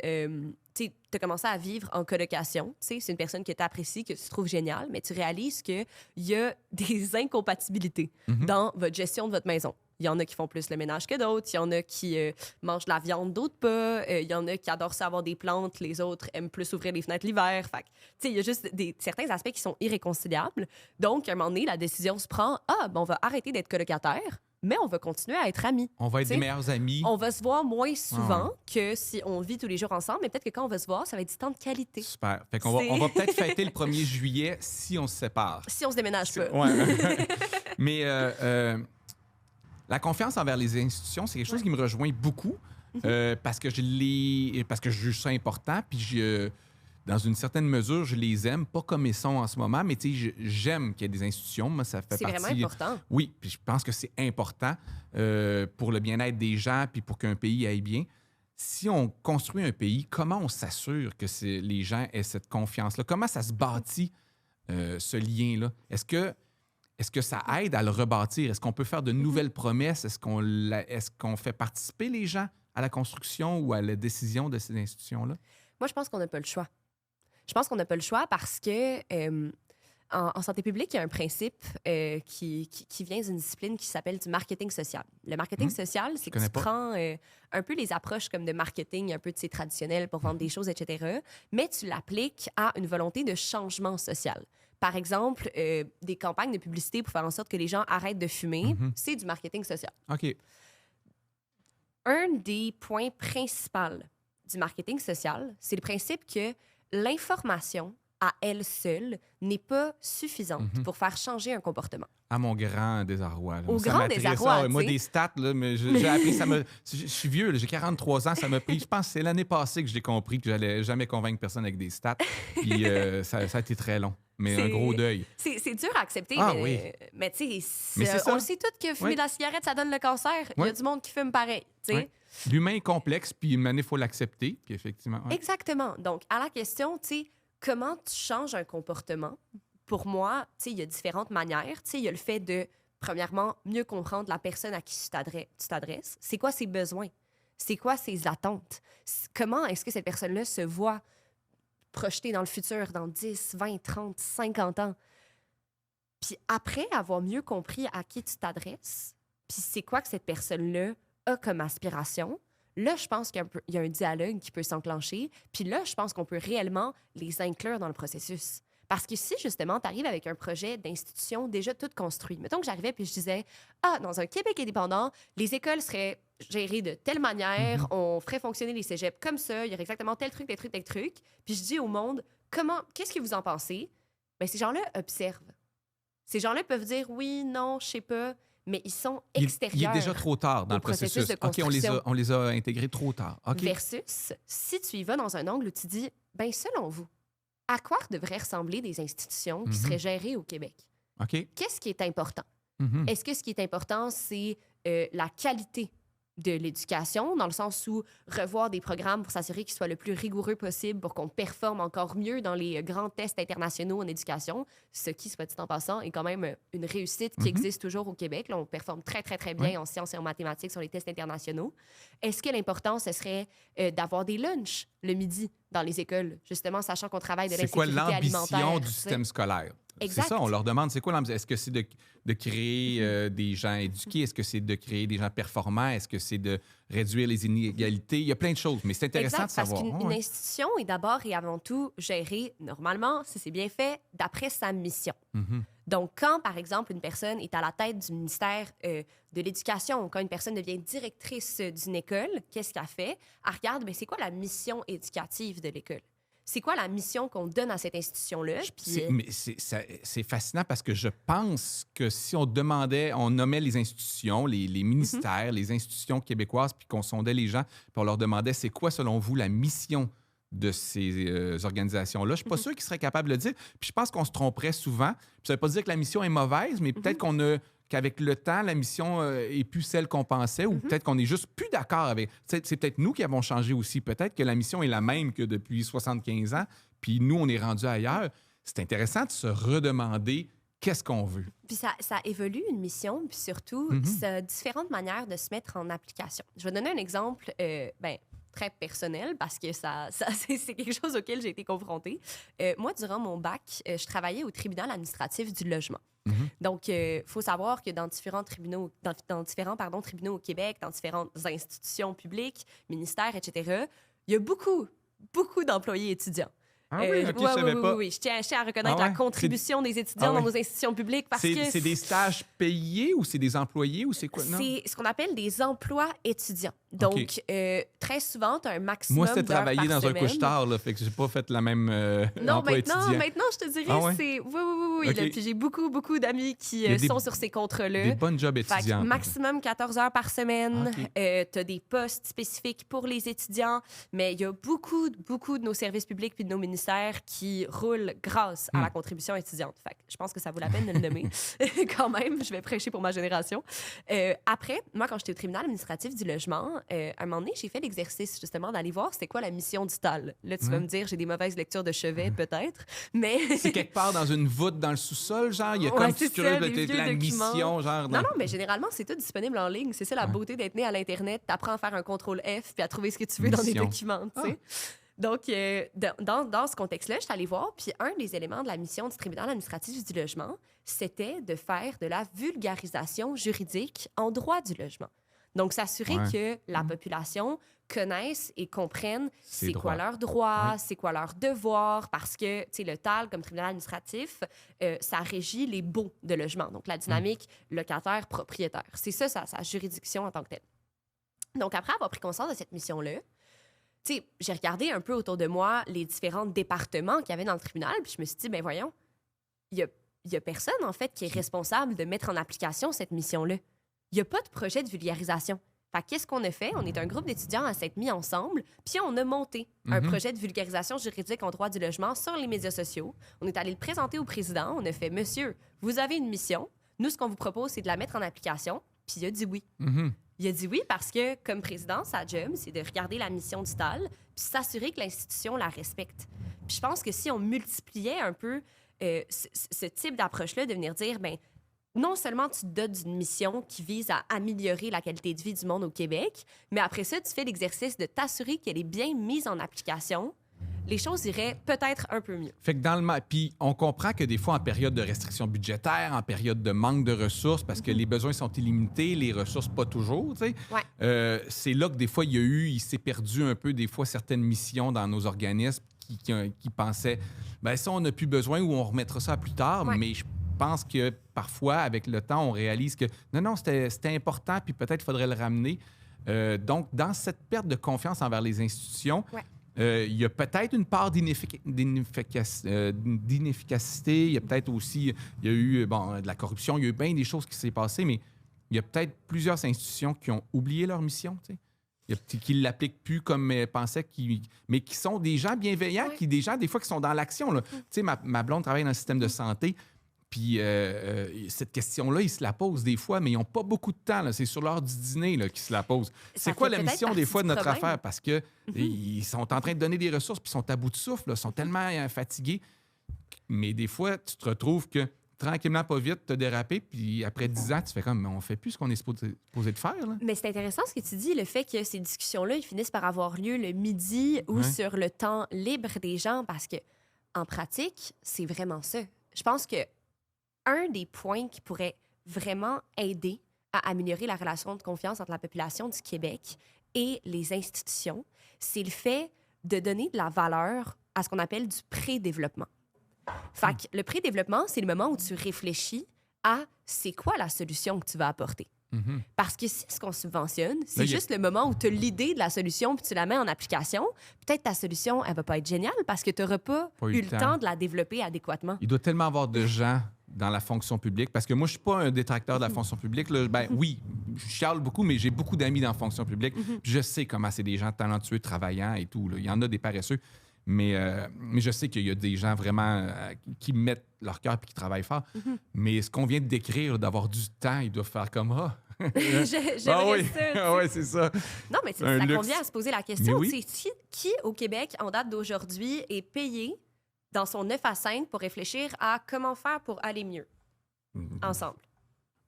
tu as commencé à vivre en colocation. C'est une personne que tu apprécies, que tu trouves géniale, mais tu réalises qu'il y a des incompatibilités dans votre gestion de votre maison. Il y en a qui font plus le ménage que d'autres. Il y en a qui mangent de la viande, d'autres pas. Il y en a qui adorent ça avoir des plantes. Les autres aiment plus ouvrir les fenêtres l'hiver. Fait que, il y a juste certains aspects qui sont irréconciliables. Donc, à un moment donné, la décision se prend. On va arrêter d'être colocataire, mais on va continuer à être amis. On va être des meilleurs amis. On va se voir moins souvent que si on vit tous les jours ensemble. Mais peut-être que quand on va se voir, ça va être du temps de qualité. Super. Fait qu'on on va peut-être fêter le 1er juillet si on se sépare. Si on se déménage pas. Ouais. Mais... la confiance envers les institutions, c'est quelque chose qui me rejoint beaucoup parce que je juge ça important, puis dans une certaine mesure, je les aime, pas comme ils sont en ce moment, mais j'aime qu'il y ait des institutions. Moi, ça fait partie... C'est vraiment important. Oui, puis je pense que c'est important pour le bien-être des gens puis pour qu'un pays aille bien. Si on construit un pays, comment on s'assure que les gens aient cette confiance-là? Comment ça se bâtit, ce lien-là? Est-ce que ça aide à le rebâtir? Est-ce qu'on peut faire de nouvelles promesses? Est-ce qu'on fait participer les gens à la construction ou à la décision de ces institutions-là? Moi, je pense qu'on n'a pas le choix. Je pense qu'on n'a pas le choix parce que en santé publique, il y a un principe qui vient d'une discipline qui s'appelle du marketing social. Le marketing social, c'est que tu prends un peu les approches comme de marketing, un peu traditionnel pour vendre des choses, etc., mais tu l'appliques à une volonté de changement social. Par exemple, des campagnes de publicité pour faire en sorte que les gens arrêtent de fumer, c'est du marketing social. OK. Un des points principaux du marketing social, c'est le principe que l'information à elle seule n'est pas suffisante pour faire changer un comportement. À mon grand désarroi. Au grand désarroi, moi, des stats, là, mais j'ai appris, je suis vieux, là, j'ai 43 ans, ça m'a pris, je pense que c'est l'année passée que j'ai compris que j'allais jamais convaincre personne avec des stats, puis ça a été très long. Mais un gros deuil. C'est dur à accepter, mais tu sais, on le sait tous que fumer de la cigarette, ça donne le cancer. Il y a du monde qui fume pareil. L'humain est complexe, puis il faut l'accepter. Puis effectivement. Exactement. Donc, à la question, tu sais, comment tu changes un comportement? Pour moi, tu sais, il y a différentes manières. Tu sais, il y a le fait de, premièrement, mieux comprendre la personne à qui tu t'adresses. C'est quoi ses besoins? C'est quoi ses attentes? Comment est-ce que cette personne-là se voit projeter dans le futur, dans 10, 20, 30, 50 ans? Puis après avoir mieux compris à qui tu t'adresses, puis c'est quoi que cette personne-là a comme aspiration, là, je pense qu'il y a un dialogue qui peut s'enclencher. Puis là, je pense qu'on peut réellement les inclure dans le processus. Parce que si, justement, tu arrives avec un projet d'institution déjà tout construit, mettons que j'arrivais puis je disais, dans un Québec indépendant, les écoles seraient gérées de telle manière, on ferait fonctionner les cégeps comme ça, il y aurait exactement tel truc, tel truc. Puis je dis au monde, qu'est-ce que vous en pensez? Bien, ces gens-là observent. Ces gens-là peuvent dire oui, non, je sais pas, mais ils sont extérieurs. Il est déjà trop tard dans le processus. De construction. OK, on les a intégrés trop tard. Okay. Versus, si tu y vas dans un angle où tu dis, bien, selon vous, à quoi devraient ressembler des institutions qui seraient gérées au Québec? OK. Qu'est-ce qui est important? Est-ce que ce qui est important, c'est la qualité de l'éducation, dans le sens où revoir des programmes pour s'assurer qu'ils soient le plus rigoureux possible pour qu'on performe encore mieux dans les grands tests internationaux en éducation, ce qui, soit dit en passant, est quand même une réussite qui existe toujours au Québec. Là, on performe très, très, très bien en sciences et en mathématiques sur les tests internationaux. Est-ce que l'important, ce serait d'avoir des lunchs le midi dans les écoles, justement, sachant qu'on travaille de l'insécurité alimentaire? C'est quoi l'ambition du système scolaire? Exact. C'est ça, on leur demande, c'est quoi l'ambition? Est-ce que c'est de créer des gens éduqués? Est-ce que c'est de créer des gens performants? Est-ce que c'est de réduire les inégalités? Il y a plein de choses, mais c'est intéressant Exact, de savoir. parce qu'une institution est d'abord et avant tout gérée, normalement, si c'est bien fait, d'après sa mission. Donc, quand, par exemple, une personne est à la tête du ministère de l'Éducation ou quand une personne devient directrice d'une école, qu'est-ce qu'elle fait? Elle regarde, bien, c'est quoi la mission éducative de l'école? C'est quoi la mission qu'on donne à cette institution-là? Mais c'est fascinant parce que je pense que si on demandait, on nommait les institutions, les ministères, les institutions québécoises, puis qu'on sondait les gens, puis on leur demandait c'est quoi, selon vous, la mission de ces organisations-là. Je ne suis pas sûr qu'ils seraient capables de le dire. Puis je pense qu'on se tromperait souvent. Puis ça ne veut pas dire que la mission est mauvaise, mais peut-être qu'avec le temps, la mission est plus celle qu'on pensait ou peut-être qu'on est juste plus d'accord avec. C'est peut-être nous qui avons changé aussi. Peut-être que la mission est la même que depuis 75 ans, puis nous, on est rendu ailleurs. C'est intéressant de se redemander qu'est-ce qu'on veut. Puis ça évolue, une mission, puis surtout, ça a différentes manières de se mettre en application. Je vais donner un exemple, très personnel parce que c'est quelque chose auquel j'ai été confrontée. Moi, durant mon bac, je travaillais au tribunal administratif du logement. Donc, il faut savoir que dans différents tribunaux, tribunaux au Québec, dans différentes institutions publiques, ministères, etc., il y a beaucoup d'employés étudiants. Ah oui, OK, je savais pas. Oui. Je tiens à reconnaître la contribution des étudiants dans nos institutions publiques parce que... C'est des stages payés ou c'est des employés ou c'est quoi? C'est ce qu'on appelle des emplois étudiants. Donc, très souvent, tu as un maximum d'heures par semaine. Moi, c'était travailler dans un couche-tard, là, fait que j'ai pas fait la même emploi étudiant. Maintenant, je te dirais, c'est... Oui. Okay. Là, puis j'ai beaucoup d'amis qui sont sur ces contrats-là. Des bonnes jobs étudiants. Maximum 14 heures par semaine. Tu as des postes spécifiques pour les étudiants, mais il y a beaucoup de nos services publics puis de nos ministères qui roulent grâce à la contribution étudiante. Fait que je pense que ça vaut la peine de le nommer. Quand même, je vais prêcher pour ma génération. Après, moi, quand j'étais au tribunal administratif du logement, à un moment donné, j'ai fait l'exercice justement d'aller voir c'était quoi la mission du TAL. Là, tu vas me dire, j'ai des mauvaises lectures de chevet, peut-être, mais... C'est quelque part dans une voûte dans le sous-sol, genre? Il y a comme si tu la mission, genre... Non, mais généralement, c'est tout disponible en ligne. C'est ça la beauté d'être né à l'Internet. T'apprends à faire un contrôle F puis à trouver ce que tu veux dans des documents, tu sais. Donc, dans ce contexte-là, je suis allée voir, puis un des éléments de la mission du tribunal administratif du logement, c'était de faire de la vulgarisation juridique en droit du logement. Donc, s'assurer que la population connaisse et comprenne c'est quoi leurs droits, c'est quoi leurs devoirs, parce que, tu sais, le TAL, comme tribunal administratif, ça régit les baux de logement, donc la dynamique locataire-propriétaire. C'est ça, sa juridiction en tant que telle. Donc, après avoir pris conscience de cette mission-là, tu sais, j'ai regardé un peu autour de moi les différents départements qu'il y avait dans le tribunal, puis je me suis dit, ben voyons, il y a personne, en fait, qui est responsable de mettre en application cette mission-là. Il n'y a pas de projet de vulgarisation. Fait qu'est-ce qu'on a fait? On est un groupe d'étudiants à s'être mis ensemble, puis on a monté un projet de vulgarisation juridique en droit du logement sur les médias sociaux. On est allé le présenter au président. On a fait, monsieur, vous avez une mission. Nous, ce qu'on vous propose, c'est de la mettre en application. Puis il a dit oui. Il a dit oui parce que, comme président, sa job, c'est de regarder la mission du TAL puis s'assurer que l'institution la respecte. Puis je pense que si on multipliait un peu ce type d'approche-là, de venir dire, ben non seulement tu te dotes d'une mission qui vise à améliorer la qualité de vie du monde au Québec, mais après ça, tu fais l'exercice de t'assurer qu'elle est bien mise en application, les choses iraient peut-être un peu mieux. Fait que puis on comprend que des fois, en période de restriction budgétaire, en période de manque de ressources, parce que les besoins sont illimités, les ressources pas toujours, tu sais, c'est là que des fois, il s'est perdu un peu, des fois, certaines missions dans nos organismes qui pensaient, ben ça, on n'a plus besoin ou on remettra ça plus tard, mais je pense que parfois, avec le temps, on réalise que non, c'était important, puis peut-être qu'il faudrait le ramener. Donc, dans cette perte de confiance envers les institutions, il y a peut-être une part d'inefficacité. Il y a peut-être aussi, il y a eu de la corruption. Il y a eu bien des choses qui s'est passées, mais il y a peut-être plusieurs institutions qui ont oublié leur mission, tu sais. Qui ne l'appliquent plus comme elles pensaient, mais qui sont des gens bienveillants, des gens, des fois, qui sont dans l'action. Tu sais, ma blonde travaille dans le système de santé. Puis cette question-là, ils se la posent des fois, mais ils n'ont pas beaucoup de temps. Là. C'est sur l'heure du dîner qu'ils se la posent. C'est quoi la mission des fois de notre affaire? Parce qu'ils sont en train de donner des ressources, puis ils sont à bout de souffle, ils sont tellement fatigués. Mais des fois, tu te retrouves que tranquillement, pas vite, tu as dérapé, puis après 10 ans, tu fais comme, on fait plus ce qu'on est supposé de faire. Là. Mais c'est intéressant ce que tu dis, le fait que ces discussions-là, ils finissent par avoir lieu le midi ou sur le temps libre des gens, parce que en pratique, c'est vraiment ça. je pense que un des points qui pourrait vraiment aider à améliorer la relation de confiance entre la population du Québec et les institutions, c'est le fait de donner de la valeur à ce qu'on appelle du pré-développement. Fait que le pré-développement, c'est le moment où tu réfléchis à c'est quoi la solution que tu vas apporter. Parce que si ce qu'on subventionne, c'est juste le moment où tu as l'idée de la solution puis tu la mets en application, peut-être ta solution, elle va pas être géniale parce que tu n'auras pas eu le temps de la développer adéquatement. Il doit tellement avoir de gens dans la fonction publique, parce que moi, je suis pas un détracteur de la fonction publique. Là. Ben oui, je chiale beaucoup, mais j'ai beaucoup d'amis dans la fonction publique. Puis je sais comment c'est des gens talentueux, travaillants et tout. Là. Il y en a des paresseux. Mais je sais qu'il y a des gens vraiment qui mettent leur cœur et qui travaillent fort. Mais ce qu'on vient de décrire, là, d'avoir du temps, ils doivent faire comme J'aimerais ça. Ah oui, c'est ça. Non, mais ça convient à se poser la question. Qui, au Québec, en date d'aujourd'hui, est payé dans son 9 à 5 pour réfléchir à comment faire pour aller mieux ensemble?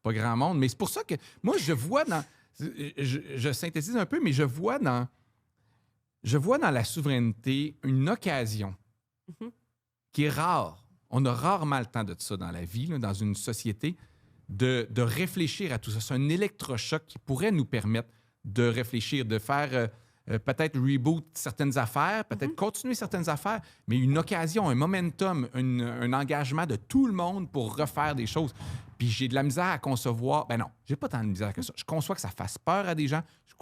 Pas grand monde. Mais c'est pour ça que moi, je vois dans... Je synthétise un peu, mais je vois dans la souveraineté une occasion qui est rare. On a rarement le temps de ça dans la vie, là, dans une société, de réfléchir à tout ça. C'est un électrochoc qui pourrait nous permettre de réfléchir, de faire peut-être reboot certaines affaires, peut-être continuer certaines affaires, mais une occasion, un momentum, un engagement de tout le monde pour refaire des choses. Puis j'ai de la misère à concevoir... Ben non, j'ai pas tant de misère que ça. Je conçois que ça fasse peur à des gens. Je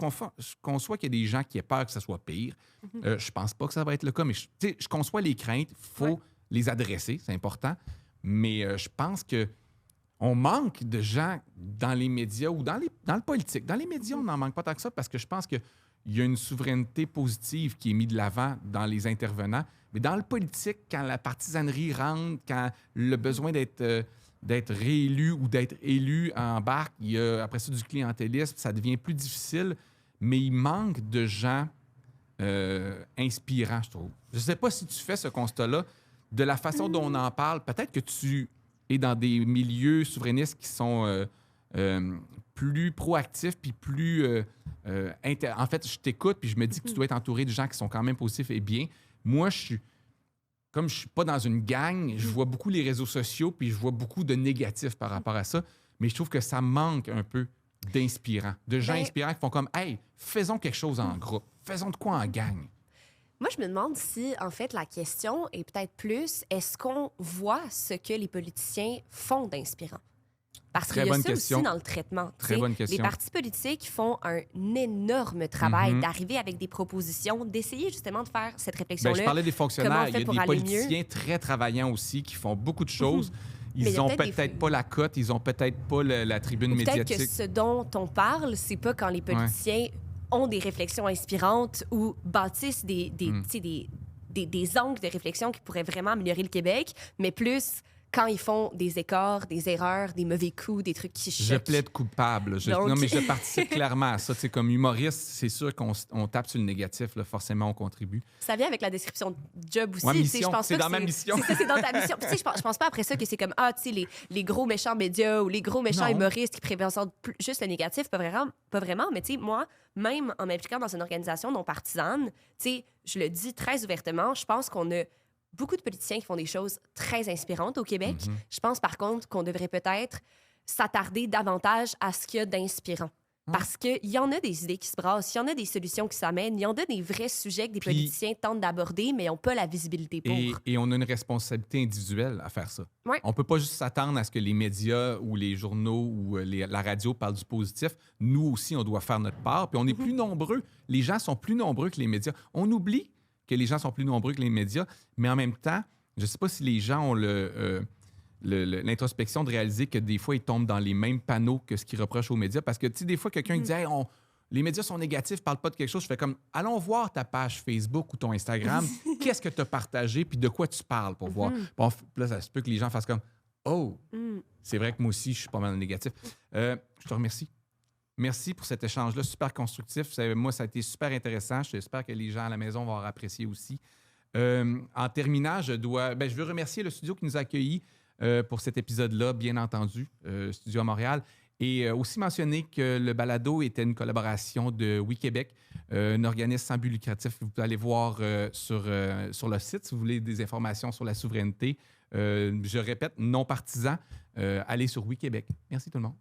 conçois qu'il y a des gens qui aient peur que ça soit pire. Je pense pas que ça va être le cas, mais je conçois les craintes. Il faut les adresser, c'est important. Mais je pense que on manque de gens dans les médias ou dans le politique. Dans les médias, on n'en manque pas tant que ça parce que je pense qu'il y a une souveraineté positive qui est mise de l'avant dans les intervenants. Mais dans le politique, quand la partisanerie rentre, quand le besoin d'être réélu ou d'être élu embarque, il y a après ça du clientélisme, ça devient plus difficile, mais il manque de gens inspirants, je trouve. Je ne sais pas si tu fais ce constat-là, de la façon dont on en parle. Peut-être que tu es dans des milieux souverainistes qui sont plus proactifs puis plus... En fait, je t'écoute puis je me dis que tu dois être entouré de gens qui sont quand même positifs et bien. Moi, comme je suis pas dans une gang, je vois beaucoup les réseaux sociaux puis je vois beaucoup de négatifs par rapport à ça, mais je trouve que ça manque un peu d'inspirants, de gens inspirants qui font comme « Hey, faisons quelque chose en groupe, faisons de quoi en gang ». Moi, je me demande si, en fait, la question est peut-être plus, est-ce qu'on voit ce que les politiciens font d'inspirant? Parce qu'il y a ça aussi dans le traitement. Très bonne question. Les partis politiques font un énorme travail d'arriver avec des propositions, d'essayer justement de faire cette réflexion-là. Je parlais des fonctionnaires, il y a des politiciens mieux. Très travaillants aussi qui font beaucoup de choses. Ils n'ont peut-être pas la cote, ils n'ont peut-être pas la tribune médiatique. Peut-être que ce dont on parle, c'est pas quand les politiciens ont des réflexions inspirantes ou bâtissent des angles de réflexion qui pourraient vraiment améliorer le Québec, mais plus quand ils font des écarts, des erreurs, des mauvais coups, des trucs qui choquent. Je plaide coupable. Non, mais je participe clairement à ça. Tu sais, comme humoriste, c'est sûr qu'on tape sur le négatif. Là, forcément, on contribue. Ça vient avec la description de job aussi. Ouais, mission, je pense c'est dans ma mission. C'est dans ta mission. Puis, je pense pas après ça que c'est comme les gros méchants médias ou les gros méchants humoristes qui présentent juste le négatif. Pas vraiment. Mais tu sais, moi, même en m'impliquant dans une organisation non partisane, tu sais, je le dis très ouvertement, je pense qu'on a beaucoup de politiciens qui font des choses très inspirantes au Québec. Je pense par contre qu'on devrait peut-être s'attarder davantage à ce qu'il y a d'inspirant. Parce qu'il y en a des idées qui se brassent, il y en a des solutions qui s'amènent, il y en a des vrais sujets que des politiciens tentent d'aborder, mais n'ont pas la visibilité pour. Et on a une responsabilité individuelle à faire ça. Ouais. On ne peut pas juste s'attendre à ce que les médias ou les journaux ou la radio parlent du positif. Nous aussi, on doit faire notre part. Puis on est plus nombreux. Les gens sont plus nombreux que les médias. On oublie que les gens sont plus nombreux que les médias, mais en même temps, je ne sais pas si les gens ont l'introspection de réaliser que des fois, ils tombent dans les mêmes panneaux que ce qu'ils reprochent aux médias. Parce que, tu sais, des fois, quelqu'un dit hey, les médias sont négatifs, ne parlent pas de quelque chose. Je fais comme allons voir ta page Facebook ou ton Instagram. Qu'est-ce que tu as partagé puis de quoi tu parles pour voir. Bon, là, ça se peut que les gens fassent comme oh, c'est vrai que moi aussi, je suis pas mal négatif. Je te remercie. Merci pour cet échange-là, super constructif. Moi, ça a été super intéressant. J'espère que les gens à la maison vont apprécier aussi. En terminant, je veux remercier le studio qui nous a accueillis pour cet épisode-là, bien entendu, Studio à Montréal. Et aussi mentionner que le balado était une collaboration de Oui Québec, un organisme sans but lucratif. Vous pouvez aller voir sur le site si vous voulez des informations sur la souveraineté. Je répète, non partisan. Allez sur Oui Québec. Merci tout le monde.